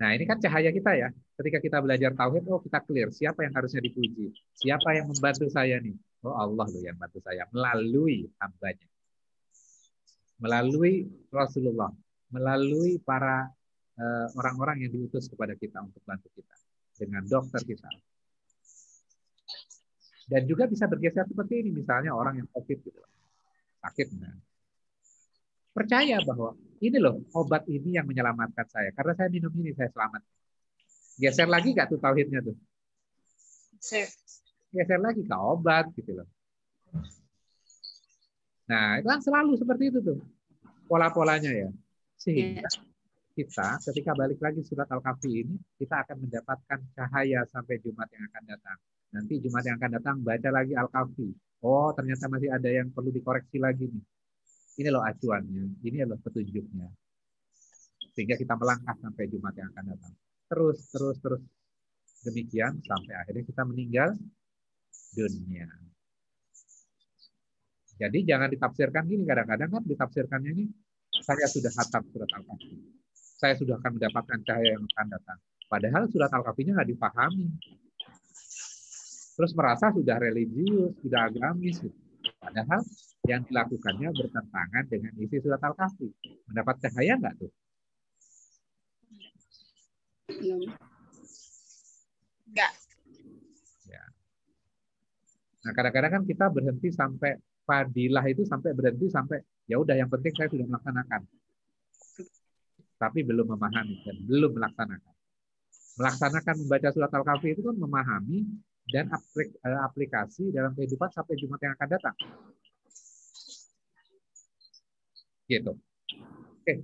Nah, ini kan cahaya kita ya. Ketika kita belajar tauhid, oh kita clear siapa yang harusnya dipuji, siapa yang membantu saya nih. Oh Allah loh yang bantu saya melalui hambanya, melalui Rasulullah, melalui para orang-orang yang diutus kepada kita untuk bantu kita, dengan dokter kita. Dan juga bisa bergeser seperti ini, misalnya orang yang COVID gitu, sakit. Nah, percaya bahwa ini loh obat ini yang menyelamatkan saya, karena saya minum ini saya selamat. Geser lagi nggak tuh tauhidnya tuh? Geser lagi ke obat gitu loh. Nah, itu kan selalu seperti itu tuh pola-polanya ya. Sehingga kita ketika balik lagi surat Al-Kahfi ini, kita akan mendapatkan cahaya sampai Jumat yang akan datang. Nanti Jumat yang akan datang baca lagi Al-Kahfi. Oh, ternyata masih ada yang perlu dikoreksi lagi nih. Ini loh acuannya, ini adalah petunjuknya. Sehingga kita melangkah sampai Jumat yang akan datang. Terus demikian sampai akhirnya kita meninggal dunia. Jadi jangan ditafsirkan gini, kadang-kadang kan ditafsirkannya ini, saya sudah khatam surat Al-Kahfi. Saya sudah akan mendapatkan cahaya yang akan datang. Padahal surat Al-Kahfinya nggak dipahami. Terus merasa sudah religius, sudah agamis. Padahal yang dilakukannya bertentangan dengan isi surat Al-Kahfi. Mendapat cahaya nggak tuh? Enggak. Ya. Nah, kadang-kadang kan kita berhenti sampai fadilah itu sampai berhenti sampai ya udah yang penting saya sudah melaksanakan. Tapi belum memahami dan belum melaksanakan. Melaksanakan membaca surat Al-Kahfi itu kan memahami dan aplikasi dalam kehidupan sampai Jumat yang akan datang. Gitu. Oke.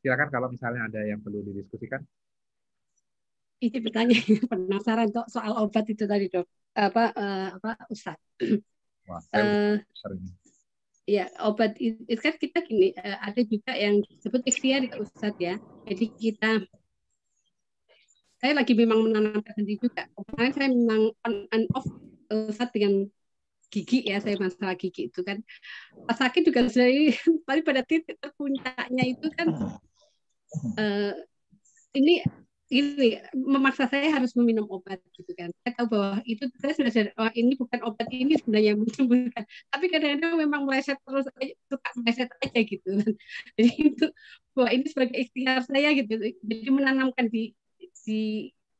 Silakan kalau misalnya ada yang perlu didiskusikan. Ini pertanyaan penasaran kok soal obat itu tadi, Dok. Apa Ustaz? Wah, ya, obat itu kan kita gini, ada juga yang disebut ikhtiar ya Ustaz ya. Jadi saya lagi memang menanamkan diri juga. Kemarin saya memang on and off Ustaz dengan gigi ya, saya masalah gigi itu kan. Pas sakit juga tapi pada titik terpuncaknya itu kan ini memaksa saya harus meminum obat gitu kan. Saya tahu bahwa itu saya sudah sadar, oh, ini bukan obat ini sebenarnya yang menyembuhkan. Tapi kadang-kadang memang meleset terus, suka meleset aja gitu kan. Jadi itu bahwa ini sebagai ikhtiar saya gitu. Jadi menanamkan di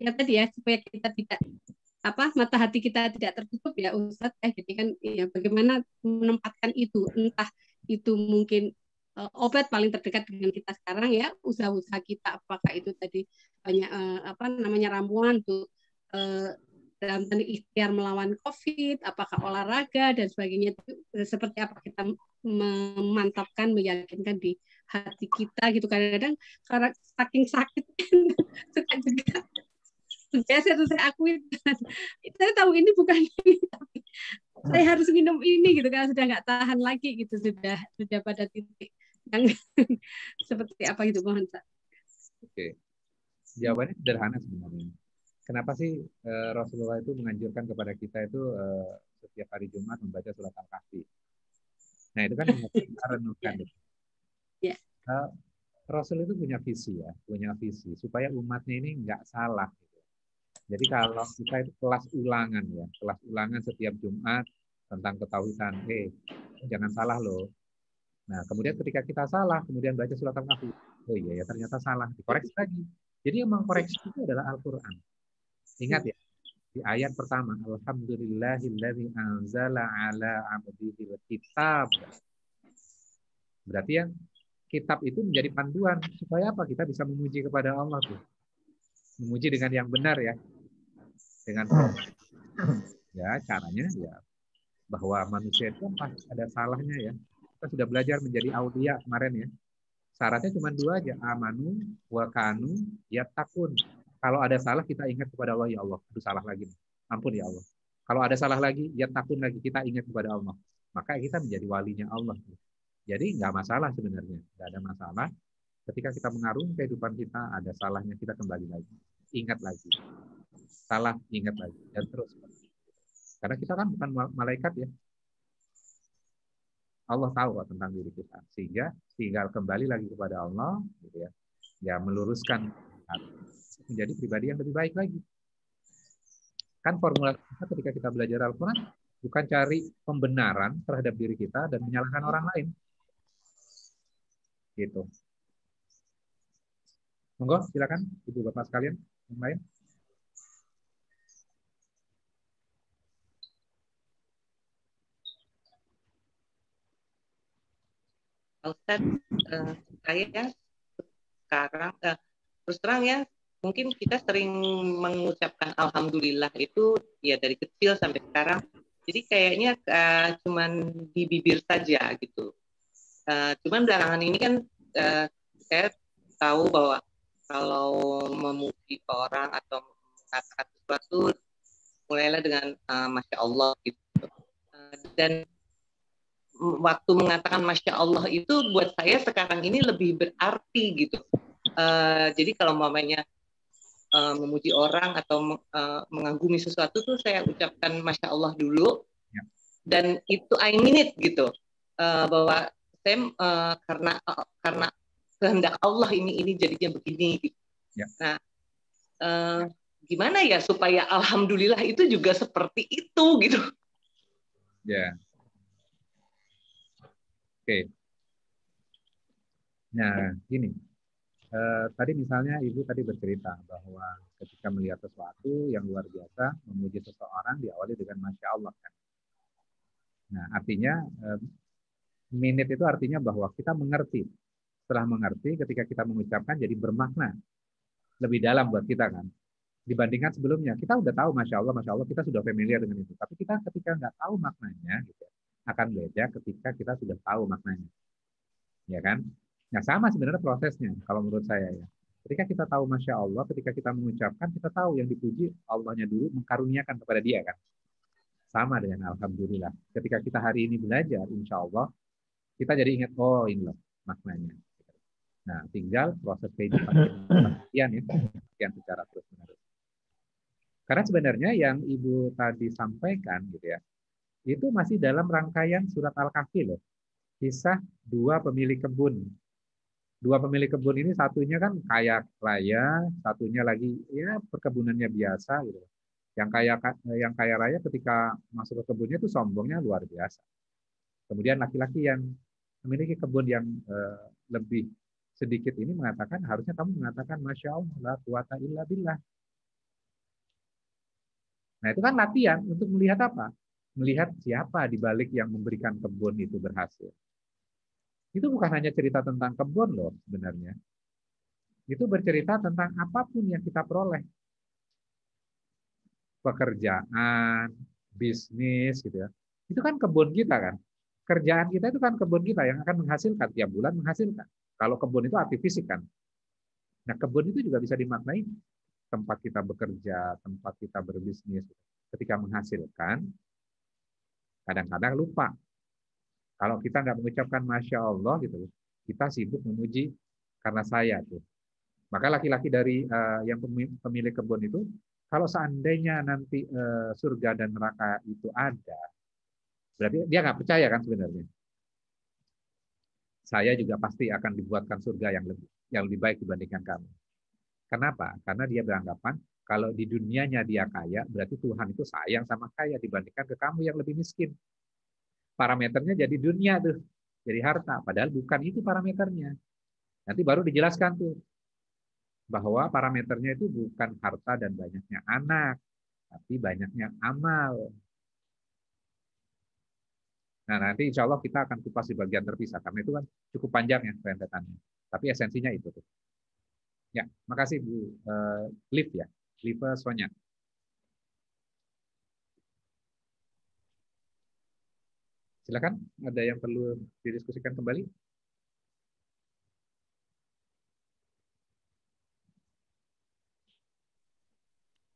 ya tadi ya supaya kita tidak mata hati kita tidak tertutup ya Ustadz. Jadi kan ya bagaimana menempatkan itu, entah itu mungkin obat paling terdekat dengan kita sekarang ya, usaha-usaha kita, apakah itu tadi banyak ramuan untuk dalam tanda ikhtiar melawan COVID, apakah olahraga dan sebagainya, seperti apa kita memantapkan, meyakinkan di hati kita gitu. Kadang-kadang karena saking sakit suka juga biasa tuh saya akui, saya tahu ini bukan ini, tapi saya harus minum ini gitu kan, sudah nggak tahan lagi gitu, sudah pada titik yang seperti apa gitu, mohon Pak. Oke, jawabannya sederhana sebenarnya. Kenapa sih Rasulullah itu menganjurkan kepada kita itu setiap hari Jumat membaca surat Al-Kahfi. Nah itu kan kita renungkan. Ya. Rasul itu punya visi ya, punya visi supaya umatnya ini nggak salah. Gitu. Jadi kalau kita itu kelas ulangan ya, kelas ulangan setiap Jumat tentang ketauhidan. Jangan salah loh. Nah kemudian ketika kita salah, kemudian baca surat Al-Kahfi. Oh iya ya ternyata salah, dikoreksi lagi. Jadi yang mengkoreksi itu adalah Al-Quran. Ingat ya, di ayat pertama, Alhamdulillahilladzi anzala ala abdihil kitab. Berarti yang kitab itu menjadi panduan supaya apa? Kita bisa memuji kepada Allah tuh. Memuji dengan yang benar ya. Dengan ya caranya ya bahwa manusia itu pasti ada salahnya ya. Kita sudah belajar menjadi aulia kemarin ya. Syaratnya cuma 2 aja, amanu wa kanu yattaqun. Kalau ada salah kita ingat kepada Allah, ya Allah, aduh salah lagi nih. Ampun ya Allah. Kalau ada salah lagi, yattaqun lagi, kita ingat kepada Allah. Maka kita menjadi walinya Allah. Jadi nggak masalah sebenarnya, nggak ada masalah. Ketika kita mengarungi kehidupan kita, ada salahnya kita kembali lagi, ingat lagi, salah ingat lagi, dan terus. Karena kita kan bukan malaikat ya. Allah tahu tentang diri kita, sehingga tinggal kembali lagi kepada Allah, gitu ya. Ya meluruskan menjadi pribadi yang lebih baik lagi. Kan formula kita ketika kita belajar Al-Quran bukan cari pembenaran terhadap diri kita dan menyalahkan orang lain. Gitu. Monggo, silakan Ibu Bapak sekalian yang lain. Ustaz, saya sekarang terus terang ya, mungkin kita sering mengucapkan alhamdulillah itu ya dari kecil sampai sekarang. Jadi kayaknya cuman di bibir saja gitu. Cuman belakangan ini kan saya tahu bahwa kalau memuji orang atau mengatakan sesuatu mulailah dengan Masya Allah gitu. Dan waktu mengatakan Masya Allah itu buat saya sekarang ini lebih berarti gitu. Jadi kalau mamanya memuji orang atau mengagumi sesuatu tuh saya ucapkan Masya Allah dulu, dan itu I mean it gitu, bahwa saya karena kehendak Allah ini jadinya begini gitu. Nah gimana ya supaya alhamdulillah itu juga seperti itu gitu. Ya. Oke. Nah, gini. Tadi misalnya Ibu tadi bercerita bahwa ketika melihat sesuatu yang luar biasa, memuji seseorang diawali dengan Masya Allah. Kan? Nah, artinya, minit itu artinya bahwa kita mengerti. Setelah mengerti, ketika kita mengucapkan jadi bermakna. Lebih dalam buat kita kan. Dibandingkan sebelumnya, kita udah tahu Masya Allah, kita sudah familiar dengan itu. Tapi kita ketika nggak tahu maknanya, gitu, akan beda ketika kita sudah tahu maknanya. Ya kan? Nah, sama sebenarnya prosesnya kalau menurut saya ya. Ketika kita tahu Masya Allah, ketika kita mengucapkan, kita tahu yang dipuji Allahnya dulu mengkaruniakan kepada dia kan. Sama dengan Alhamdulillah. Ketika kita hari ini belajar, insya Allah, kita jadi ingat, oh ini loh maknanya. Nah, tinggal proses kehidupan ya, secara terus-menerus. Karena sebenarnya yang Ibu tadi sampaikan gitu ya, itu masih dalam rangkaian surat Al-Kahfi loh. Kisah 2 pemilik kebun. 2 pemilik kebun ini satunya kan kaya raya, satunya lagi ya perkebunannya biasa gitu. Yang kaya raya ketika masuk ke kebunnya itu sombongnya luar biasa. Kemudian laki-laki yang memiliki kebun yang lebih sedikit ini mengatakan, harusnya kamu mengatakan Masya Allah, la quwata illa billah. Nah itu kan latihan untuk melihat apa? Melihat siapa di balik yang memberikan kebun itu berhasil. Itu bukan hanya cerita tentang kebun loh sebenarnya. Itu bercerita tentang apapun yang kita peroleh. Pekerjaan, bisnis gitu ya. Itu kan kebun kita kan. Kerjaan kita itu kan kebun kita yang akan menghasilkan tiap bulan menghasilkan. Kalau kebun itu arti fisik kan. Nah, kebun itu juga bisa dimaknai tempat kita bekerja, tempat kita berbisnis. Ketika menghasilkan, kadang-kadang lupa. Kalau kita nggak mengucapkan Masya Allah, gitu, kita sibuk memuji karena saya tuh. Maka laki-laki dari yang pemilik kebun itu, kalau seandainya nanti surga dan neraka itu ada, Berarti dia nggak percaya kan sebenarnya. Saya juga pasti akan dibuatkan surga yang lebih baik dibandingkan kamu. Kenapa? Karena dia beranggapan kalau di dunianya dia kaya, berarti Tuhan itu sayang sama kaya dibandingkan ke kamu yang lebih miskin. Parameternya jadi dunia tuh, jadi harta. Padahal bukan itu parameternya. Nanti baru dijelaskan tuh bahwa parameternya itu bukan harta dan banyaknya anak, tapi banyaknya amal. Nah, nanti insya Allah kita akan kupas di bagian terpisah, karena itu kan cukup panjang ya rentetannya. Tapi esensinya itu tuh. Ya, makasih Bu Liv ya, Liva Sonya. Silakan, ada yang perlu didiskusikan kembali?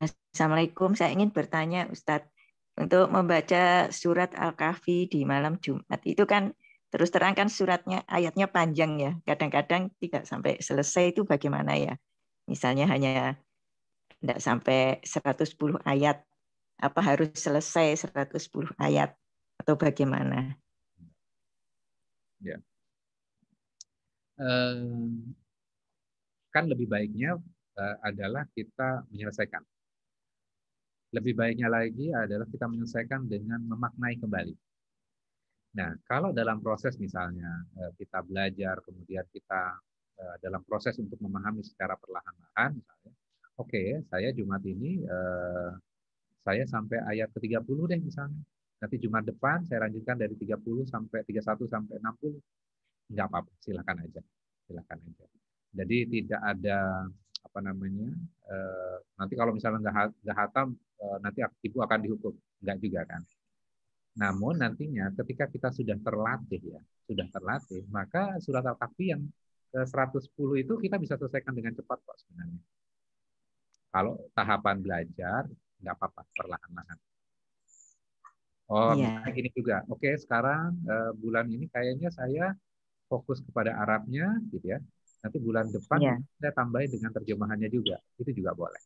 Assalamualaikum, saya ingin bertanya Ustadz, untuk membaca surat Al-Kahfi di malam Jumat itu kan terus terang kan suratnya ayatnya panjang ya, kadang-kadang tidak sampai selesai, itu bagaimana ya? Misalnya hanya tidak sampai 110 ayat, apa harus selesai 110 ayat atau bagaimana? Ya. Kan lebih baiknya adalah kita menyelesaikan. Lebih baiknya lagi adalah kita menyelesaikan dengan memaknai kembali. Nah, kalau dalam proses misalnya kita belajar, kemudian kita dalam proses untuk memahami secara perlahan-lahan, misalnya, oke, saya Jumat ini saya sampai ayat ke-30 deh misalnya. Nanti Jumat depan saya lanjutkan dari 30 sampai 31 sampai 60. Enggak apa-apa, silakan aja. Silakan aja. Jadi tidak ada apa namanya? Nanti kalau misalnya nggak hatam, nanti ibu akan dihukum. Enggak juga kan. Namun nantinya ketika kita sudah terlatih ya, maka surat Al-Kahfi yang ke 110 itu kita bisa selesaikan dengan cepat kok sebenarnya. Kalau tahapan belajar, nggak apa-apa, perlahan-lahan. Oh, misalnya gini juga. Oke, sekarang bulan ini kayaknya saya fokus kepada Arabnya, gitu ya. Nanti bulan depan saya tambahin dengan terjemahannya juga. Itu juga boleh.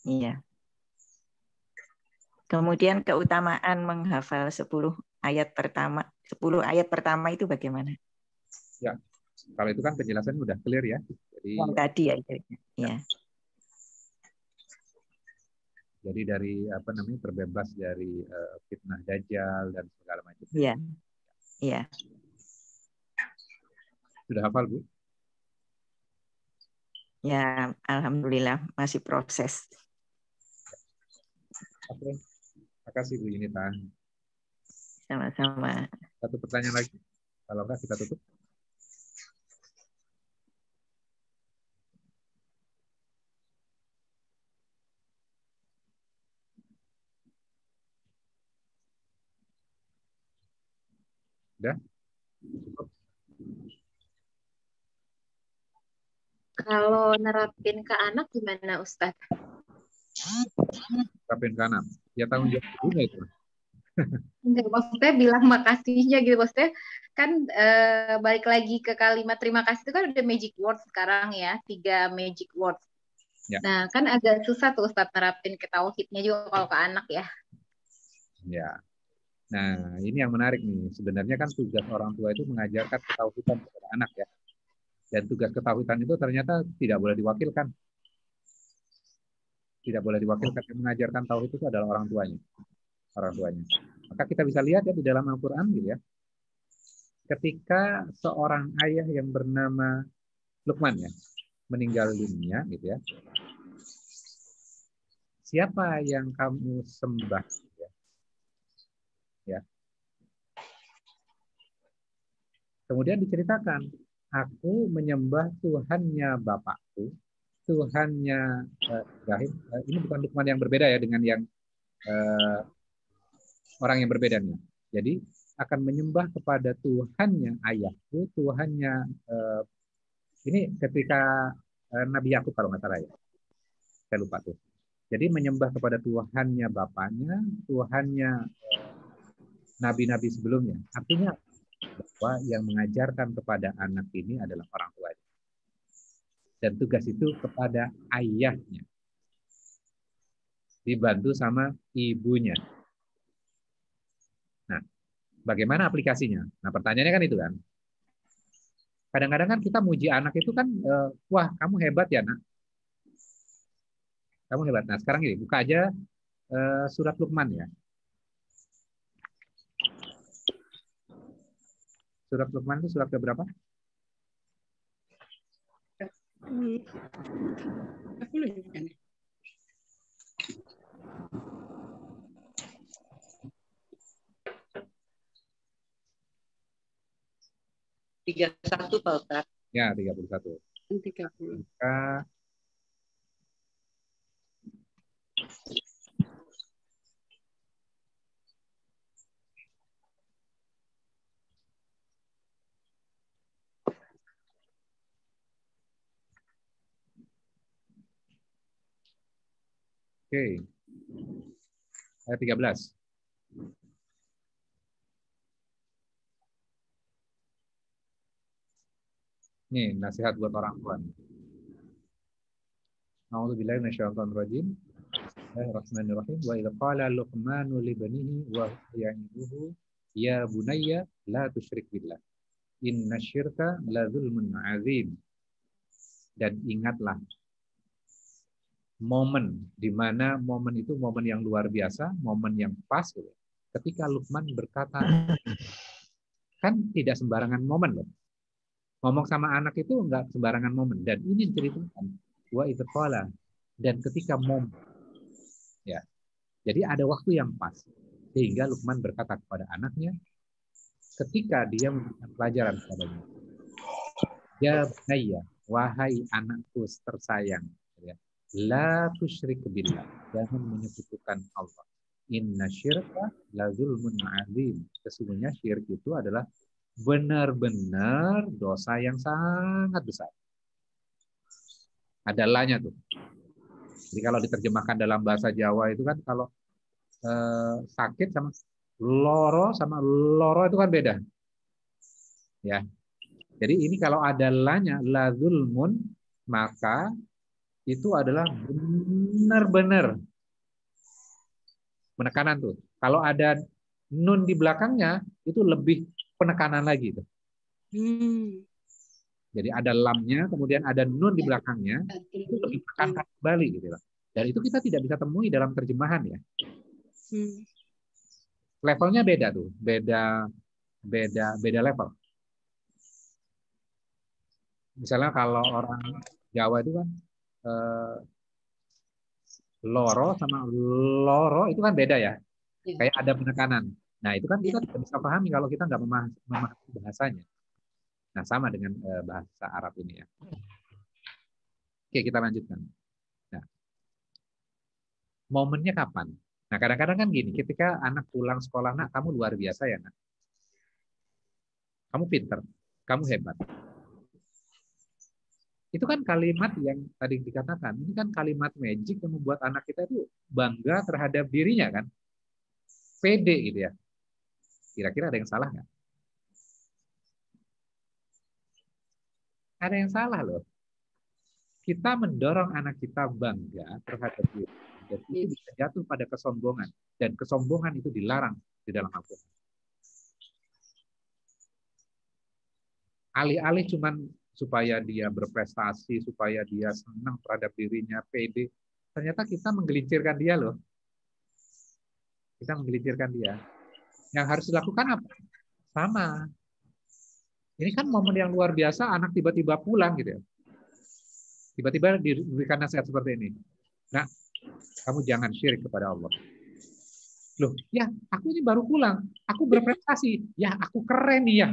Iya. Kemudian keutamaan menghafal 10 ayat pertama itu bagaimana? Ya, kalau itu kan penjelasannya udah clear ya. Jadi, yang tadi ya. Ya. Jadi dari apa namanya terbebas dari fitnah dajjal dan segala macam. Iya. Iya. Sudah hafal, Bu? Ya, alhamdulillah masih proses. Oke. Terima kasih Bu Yunita. Sama-sama. Satu pertanyaan lagi. Kalau enggak kita tutup. Udah? Cukup? Kalau nerapin ke anak gimana Ustadz? Nerapin ke anak? Ya tanggung jawab juga itu. Enggak, maksudnya bilang makasihnya gitu. Maksudnya kan balik lagi ke kalimat terima kasih itu kan udah magic words sekarang ya. 3 magic words. Ya. Nah kan agak susah tuh Ustadz nerapin ke tauhidnya juga kalau ke anak ya. Ya. Nah ini yang menarik nih. Sebenarnya kan tugas orang tua itu mengajarkan ketauhidan kepada anak ya. Dan tugas ketauhidan itu ternyata tidak boleh diwakilkan. Tidak boleh diwakilkan. Yang mengajarkan tauhid itu adalah orang tuanya. Orang tuanya. Maka kita bisa lihat ya di dalam Al-Quran gitu ya. Ketika seorang ayah yang bernama Luqman ya meninggal dunia gitu ya. Siapa yang kamu sembah? Ya. Kemudian diceritakan, aku menyembah Tuhannya bapakku, Tuhannya Ibrahim. Ini bukan Luqman yang berbeda ya dengan yang orang yang berbeda nih. Jadi akan menyembah kepada Tuhannya ayahku, Tuhannya ini ketika Nabi Yakub kalau nggak salah ya, saya lupa tuh. Jadi menyembah kepada Tuhannya bapaknya, Tuhannya nabi-nabi sebelumnya. Artinya bahwa yang mengajarkan kepada anak ini adalah orang tuanya. Dan tugas itu kepada ayahnya. Dibantu sama ibunya. Nah, Bagaimana aplikasinya? Nah, pertanyaannya kan itu kan. Kadang-kadang kan kita muji anak itu kan, wah kamu hebat ya nak. Kamu hebat. Nah sekarang ini buka aja surat Luqman ya. Surat Luqman itu surat keberapa? 31 Pak Ustadz. Ya, 31. 30. Buka. Oke. Ayat 13. Nih, nasihat buat orang tua. A'udzubillahi minasyaitonir rajim. Bismillahirrahmanirrahim. Wa idza qala Luqmanu li banihi wa ya'iduhu ya bunayya la tusyrik billah. Innasyirka la dzulmun 'adzim. Dan ingatlah momen di mana momen itu momen yang luar biasa, momen yang pas gitu. Ketika Luqman berkata, kan tidak sembarangan momen loh. Ngomong sama anak itu enggak sembarangan momen, dan ini ceritakan wa idza qala, dan ketika momen ya. Jadi ada waktu yang pas sehingga Luqman berkata kepada anaknya ketika dia memberikan pelajaran kepadanya. Ya bunayya, wahai anakku tersayang, ya. La tusyrik billah, jangan menyekutukan Allah. Inna syirka la zulmun 'adzim. Sesungguhnya syirik itu adalah benar-benar dosa yang sangat besar. Ada lanya tuh. Jadi kalau diterjemahkan dalam bahasa Jawa itu kan kalau sakit sama loro itu kan beda. Ya. Jadi ini kalau ada lanya la zulmun, maka itu adalah benar-benar penekanan tuh. Kalau ada nun di belakangnya itu lebih penekanan lagi tuh. Jadi ada lamnya, kemudian ada nun di belakangnya, itu lebih menekankan kembali gitu lah. Dan itu kita tidak bisa temui dalam terjemahan ya. Levelnya beda tuh, beda level. Misalnya kalau orang Jawa itu kan loro sama loro itu kan beda ya. Kayak ada penekanan. Nah, itu kan kita tidak bisa pahami kalau kita nggak memahami bahasanya. Nah, sama dengan bahasa Arab ini ya. Oke, kita lanjutkan. Nah, momennya kapan? Nah, kadang-kadang kan gini, ketika anak pulang sekolah, nak, kamu luar biasa ya, nak. Kamu pinter, kamu hebat. Itu kan kalimat yang tadi dikatakan, ini kan kalimat magic yang membuat anak kita itu bangga terhadap dirinya kan. Pede gitu ya. Kira-kira ada yang salah nggak? Ada yang salah loh. Kita mendorong anak kita bangga terhadap diri. Dan itu bisa jatuh pada kesombongan. Dan kesombongan itu dilarang di dalam Al-Quran. Alih-alih cuman supaya dia berprestasi, supaya dia senang terhadap dirinya, pede. Ternyata kita menggelincirkan dia loh. Kita menggelincirkan dia. Yang harus dilakukan apa? Sama. Ini kan momen yang luar biasa, anak tiba-tiba pulang gitu ya. Tiba-tiba diberikan nasihat seperti ini. Nah, kamu jangan syirik kepada Allah. Loh, ya aku ini baru pulang. Aku berprestasi. Ya, aku keren nih ya.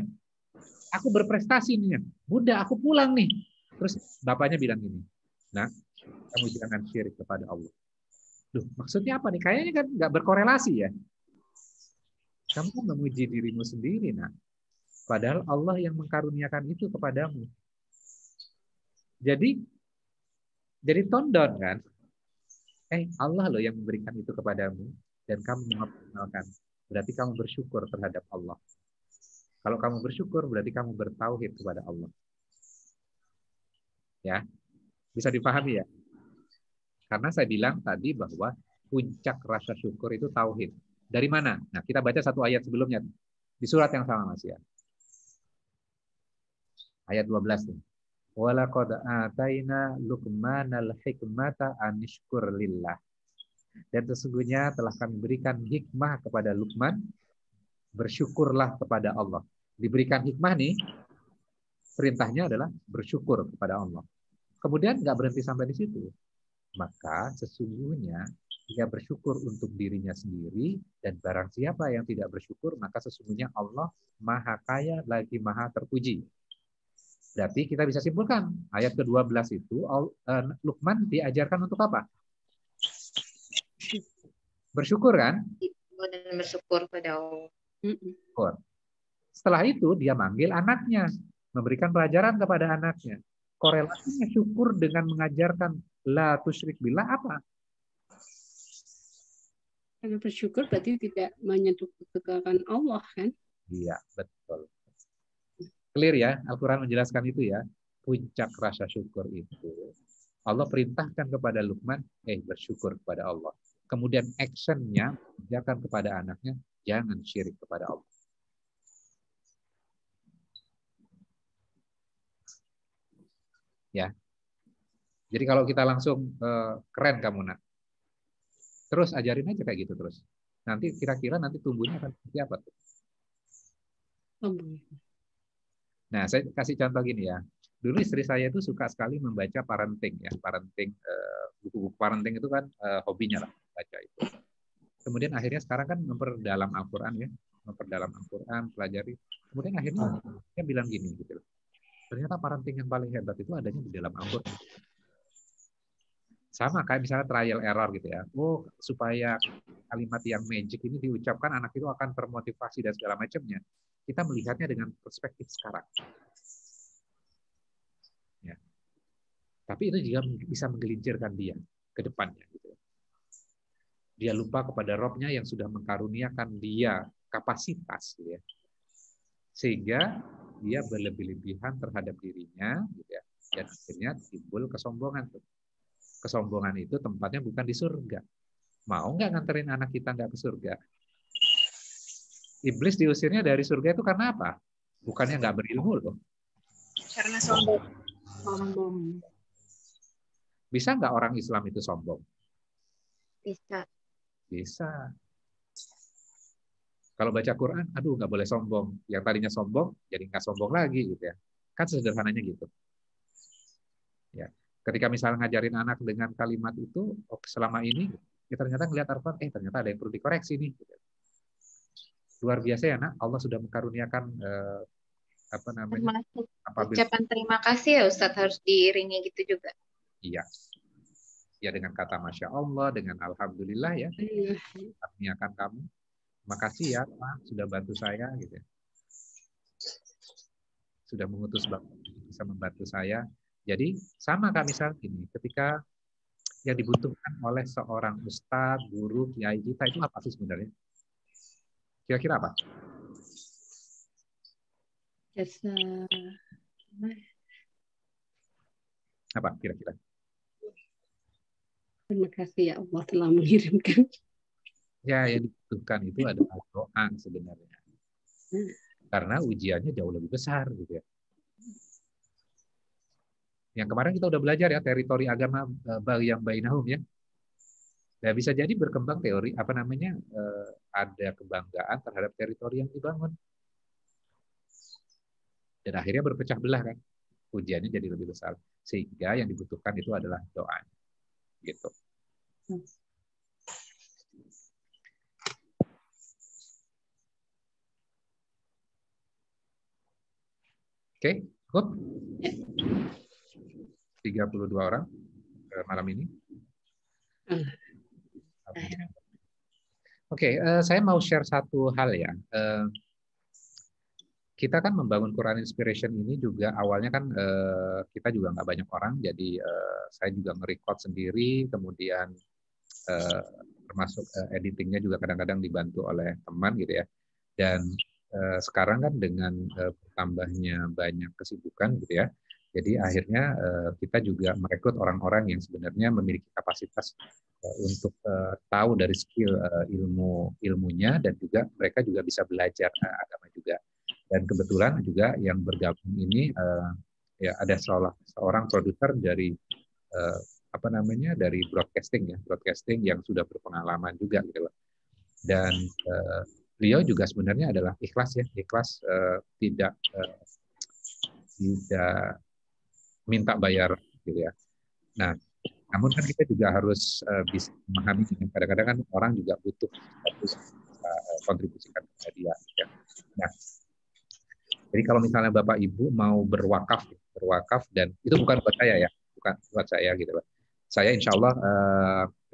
Aku berprestasi nih ya. Bunda, aku pulang nih. Terus bapaknya bilang gini. Nah, kamu jangan syirik kepada Allah. Loh, maksudnya apa nih? Kayaknya kan nggak berkorelasi ya. Kamu kan memuji dirimu sendiri, nah. Padahal Allah yang mengkaruniakan itu kepadamu. Jadi tondon kan? Allah loh yang memberikan itu kepadamu dan kamu mengoptimalkan. Berarti kamu bersyukur terhadap Allah. Kalau kamu bersyukur berarti kamu bertauhid kepada Allah. Ya. Bisa dipahami ya? Karena saya bilang tadi bahwa puncak rasa syukur itu tauhid. Dari mana? Nah, kita baca satu ayat sebelumnya. Di surat yang sama Mas ya. Ayat 12 nih. Walaqad ataina Luqmanal hikmata anishkur lillah. Dan sesungguhnya telah kami berikan hikmah kepada Luqman, bersyukurlah kepada Allah. Diberikan hikmah nih, perintahnya adalah bersyukur kepada Allah. Kemudian nggak berhenti sampai di situ. Maka sesungguhnya dia bersyukur untuk dirinya sendiri, dan barang siapa yang tidak bersyukur, maka sesungguhnya Allah maha kaya lagi maha terpuji. Berarti kita bisa simpulkan, ayat ke-12 itu, Luqman diajarkan untuk apa? Bersyukur kan? Dan bersyukur pada Allah. Setelah itu dia manggil anaknya, memberikan pelajaran kepada anaknya. Korelasinya syukur dengan mengajarkan la tusyrik billah apa? Karena bersyukur berarti tidak menyekutukan Allah kan? Iya, betul. Clear ya, Al-Quran menjelaskan itu ya. Puncak rasa syukur itu. Allah perintahkan kepada Luqman, bersyukur kepada Allah. Kemudian actionnya, mengajarkan kepada anaknya, jangan syirik kepada Allah. Ya. Jadi kalau kita langsung keren kamu nak, terus ajarin aja kayak gitu terus. Nanti kira-kira nanti tumbuhnya akan seperti apa tuh? Nah, saya kasih contoh gini ya. Dulu istri saya itu suka sekali membaca parenting ya, buku-buku parenting itu kan hobinya lah baca itu. Kemudian akhirnya sekarang kan memperdalam Al-Qur'an ya, memperdalam Al-Qur'an, pelajari. Kemudian akhirnya dia bilang gini gitu. Ternyata parenting yang paling hebat itu adanya di dalam Al-Qur'an. Sama kayak misalnya trial error gitu ya. Supaya kalimat yang magic ini diucapkan, anak itu akan termotivasi dan segala macamnya. Kita melihatnya dengan perspektif sekarang. Ya. Tapi itu juga bisa menggelincirkan dia ke depannya. Gitu. Dia lupa kepada Robnya yang sudah mengkaruniakan dia kapasitas. Gitu ya. Sehingga dia berlebih-lebihan terhadap dirinya. Gitu ya. Dan akhirnya timbul kesombongan. Kesombongan itu tempatnya bukan di surga. Mau nggak nganterin anak kita nggak ke surga? Iblis diusirnya dari surga itu karena apa? Bukannya nggak berilmu loh. Karena sombong. Bisa nggak orang Islam itu sombong? Bisa. Bisa. Kalau baca Quran, aduh nggak boleh sombong. Yang tadinya sombong, jadi nggak sombong lagi gitu ya. Kan sederhananya gitu. Ya. Ketika misalnya ngajarin anak dengan kalimat itu, selama ini, ya ternyata ngelihat Al-Quran, ternyata ada yang perlu dikoreksi nih. Gitu. Luar biasa ya nak, Allah sudah menkaruniakan termasuk ucapan terima kasih ya Ustadz, harus diiringi gitu juga. Iya. Ya dengan kata Masya Allah, dengan Alhamdulillah ya. Karuniakan kamu. Makasih ya Pak, sudah bantu saya gitu ya. Sudah mengutus Bapak bisa membantu saya. Jadi sama kami saat ini, ketika yang dibutuhkan oleh seorang ustadz, guru, kiai kita itu apa sih sebenarnya? Kira-kira apa? Jasa. Apa kira-kira? Terima kasih ya Allah telah mengirimkan. Ya, yang dibutuhkan itu adalah doa sebenarnya. Karena ujiannya jauh lebih besar gitu ya. Yang kemarin kita udah belajar ya teritori agama yang bainahum ya. Dan bisa jadi berkembang teori ada kebanggaan terhadap teritori yang dibangun. Dan akhirnya berpecah belah kan. Ujiannya jadi lebih besar. Sehingga yang dibutuhkan itu adalah doa. Gitu. Oke, good. 32 orang malam ini. Oke, saya mau share satu hal ya. Kita kan membangun Quran Inspiration ini juga awalnya kan kita juga nggak banyak orang, jadi saya juga nge-record sendiri, kemudian termasuk editingnya juga kadang-kadang dibantu oleh teman gitu ya. Dan sekarang kan dengan bertambahnya banyak kesibukan gitu ya, Jadi akhirnya kita juga merekrut orang-orang yang sebenarnya memiliki kapasitas untuk tahu dari skill ilmunya, dan juga mereka juga bisa belajar agama juga. Dan kebetulan juga yang bergabung ini ya ada seorang produser dari dari broadcasting yang sudah berpengalaman juga gitu loh. Dan beliau juga sebenarnya adalah ikhlas tidak minta bayar gitu ya. Nah, namun kan kita juga harus bisa memahami, kadang-kadang kan orang juga butuh kontribusikan kepada dia. Ya. Nah, jadi kalau misalnya Bapak Ibu mau berwakaf dan itu bukan buat saya ya, bukan buat saya gitu loh. Saya insya Allah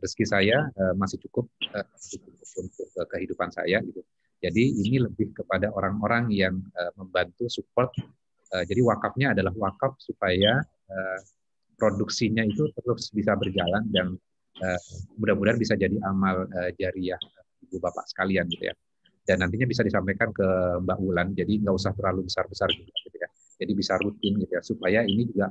rezeki saya masih cukup untuk kehidupan saya gitu. Jadi ini lebih kepada orang-orang yang membantu support. Jadi wakafnya adalah wakaf supaya produksinya itu terus bisa berjalan, dan mudah-mudahan bisa jadi amal jariah ibu bapak sekalian gitu ya. Dan nantinya bisa disampaikan ke Mbak Wulan, jadi nggak usah terlalu besar-besar juga gitu ya. Jadi bisa rutin gitu ya, supaya ini juga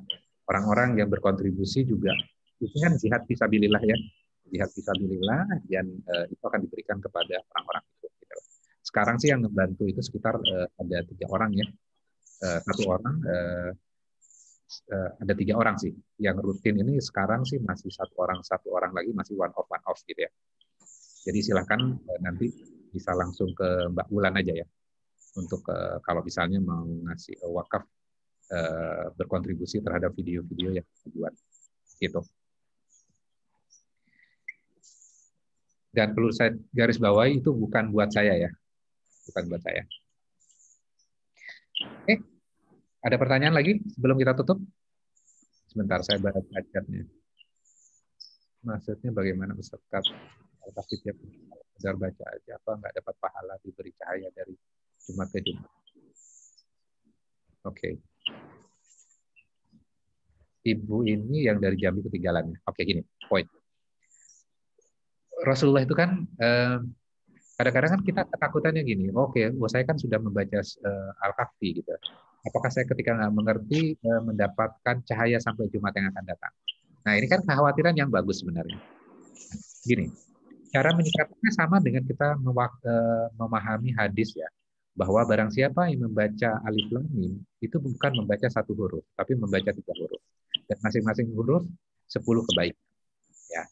orang-orang yang berkontribusi juga, itu kan jihad fisabilillah ya, jihad fisabilillah, dan itu akan diberikan kepada orang-orang itu. Gitu. Sekarang sih yang membantu itu sekitar ada 3 orang ya. Ada 3 orang sih yang rutin ini sekarang sih, masih satu orang lagi masih one off gitu ya. Jadi silakan nanti bisa langsung ke Mbak Wulan aja ya, untuk kalau misalnya mau ngasih wakaf berkontribusi terhadap video-video yang dibuat gitu. Dan perlu saya garis bawahi, itu bukan buat saya ya, bukan buat saya. Oke. Ada pertanyaan lagi sebelum kita tutup? Sebentar, saya baca chatnya. Maksudnya bagaimana Ustaz? Tapi tiap benar baca aja, apa nggak dapat pahala diberi cahaya dari Jumat ke Jumat? Oke. Ibu ini yang dari Jambi ketinggalan. Oke, gini, poin. Rasulullah itu kan kadang-kadang kan kita ketakutannya gini, saya kan sudah membaca Al-Kahfi gitu. Apakah saya ketika nggak mengerti mendapatkan cahaya sampai Jumat yang akan datang? Nah, ini kan kekhawatiran yang bagus sebenarnya. Gini, cara menyikapinya sama dengan kita memahami hadis ya, bahwa barang siapa yang membaca Alif Lam Mim itu bukan membaca 1 huruf, tapi membaca 3 huruf. Dan masing-masing huruf 10 kebaikan. Ya.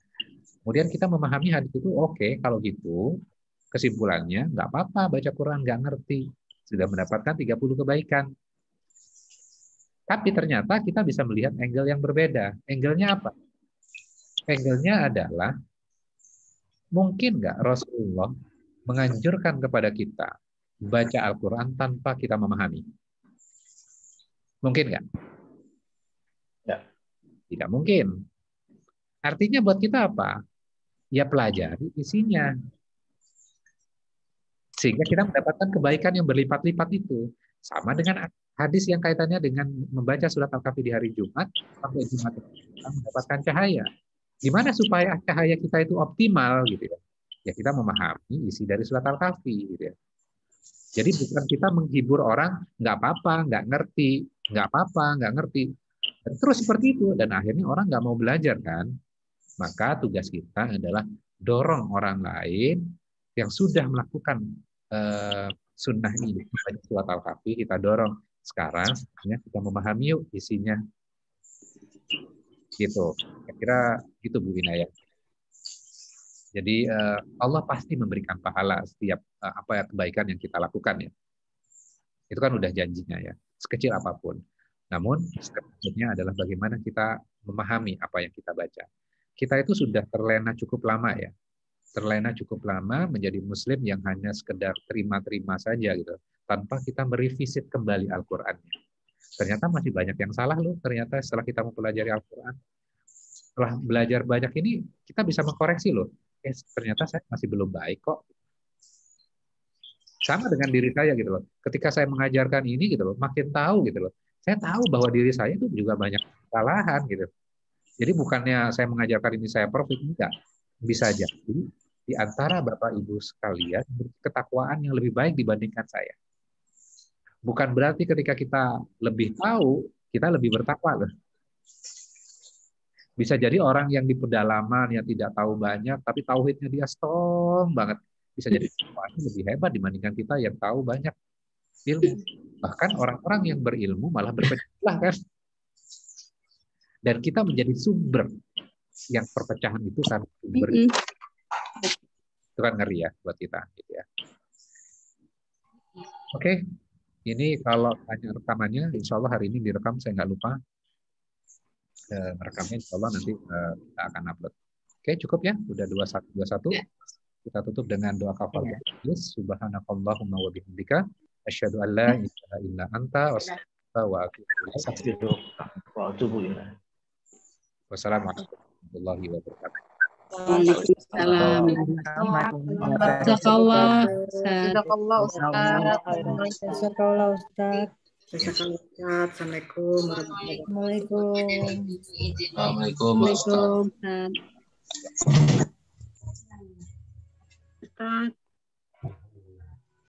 Kemudian kita memahami hadis itu, kalau gitu kesimpulannya nggak apa-apa baca Quran nggak ngerti, sudah mendapatkan 30 kebaikan. Tapi ternyata kita bisa melihat angle yang berbeda. Angle-nya apa? Angle-nya adalah, mungkin nggak Rasulullah menganjurkan kepada kita baca Al-Quran tanpa kita memahami? Mungkin nggak? Ya. Tidak mungkin. Artinya buat kita apa? Ya pelajari isinya. Sehingga kita mendapatkan kebaikan yang berlipat-lipat itu. Sama dengan hadis yang kaitannya dengan membaca surat Al-Kahfi di hari Jumat, sampai Jumat kita mendapatkan cahaya. Gimana supaya cahaya kita itu optimal gitu ya? Ya kita memahami isi dari surat Al-Kahfi gitu ya. Jadi bukan kita menghibur orang, nggak apa-apa, nggak ngerti, nggak apa-apa, nggak ngerti. Dan terus seperti itu, dan akhirnya orang nggak mau belajar kan. Maka tugas kita adalah dorong orang lain yang sudah melakukan sunnah ini, surat Al-Kahfi, kita dorong. Sekarang kita memahami yuk isinya. Gitu. Kira-kira gitu Bu Winaya. Jadi Allah pasti memberikan pahala setiap kebaikan yang kita lakukan ya. Itu kan udah janjinya ya, sekecil apapun. Namun selanjutnya adalah bagaimana kita memahami apa yang kita baca. Kita itu sudah terlena cukup lama ya. Terlena cukup lama menjadi muslim yang hanya sekedar terima-terima saja gitu, tanpa kita merevisit kembali Al-Qur'annya. Ternyata masih banyak yang salah loh ternyata setelah kita mempelajari Al-Qur'an. Setelah belajar banyak ini kita bisa mengkoreksi loh. Ternyata saya masih belum baik kok. Sama dengan diri saya gitu loh. Ketika saya mengajarkan ini gitu loh, makin tahu gitu loh. Saya tahu bahwa diri saya itu juga banyak kesalahan gitu. Jadi bukannya saya mengajarkan ini saya perfect, enggak. Bisa jadi di antara Bapak Ibu sekalian ketakwaan yang lebih baik dibandingkan saya. Bukan berarti ketika kita lebih tahu kita lebih bertakwa loh. Bisa jadi orang yang di pedalaman yang tidak tahu banyak, tapi tauhidnya dia strong banget. Bisa jadi lebih hebat dibandingkan kita yang tahu banyak ilmu. Bahkan orang-orang yang berilmu malah berpecah belah kan. Dan kita menjadi sumber yang perpecahan itu kan sumber. Itu kan ngeri ya buat kita. Gitu ya. Oke, ini kalau tanya rekamannya, insya Allah hari ini direkam, saya nggak lupa. Merekamnya insya Allah nanti kita akan upload. Oke, cukup ya, udah 21. Kita tutup dengan doa kafaratul majlis. Subhanakallahumma wa bihamdika asyhadu an la ilaha illa anta astaghfiruka wa atubu ilaik. Wassalamualaikum warahmatullahi wabarakatuh. Waalaikumsalam. Jazakallah Ustaz. Assalamualaikum warahmatullahi wabarakatuh. Waalaikumsalam.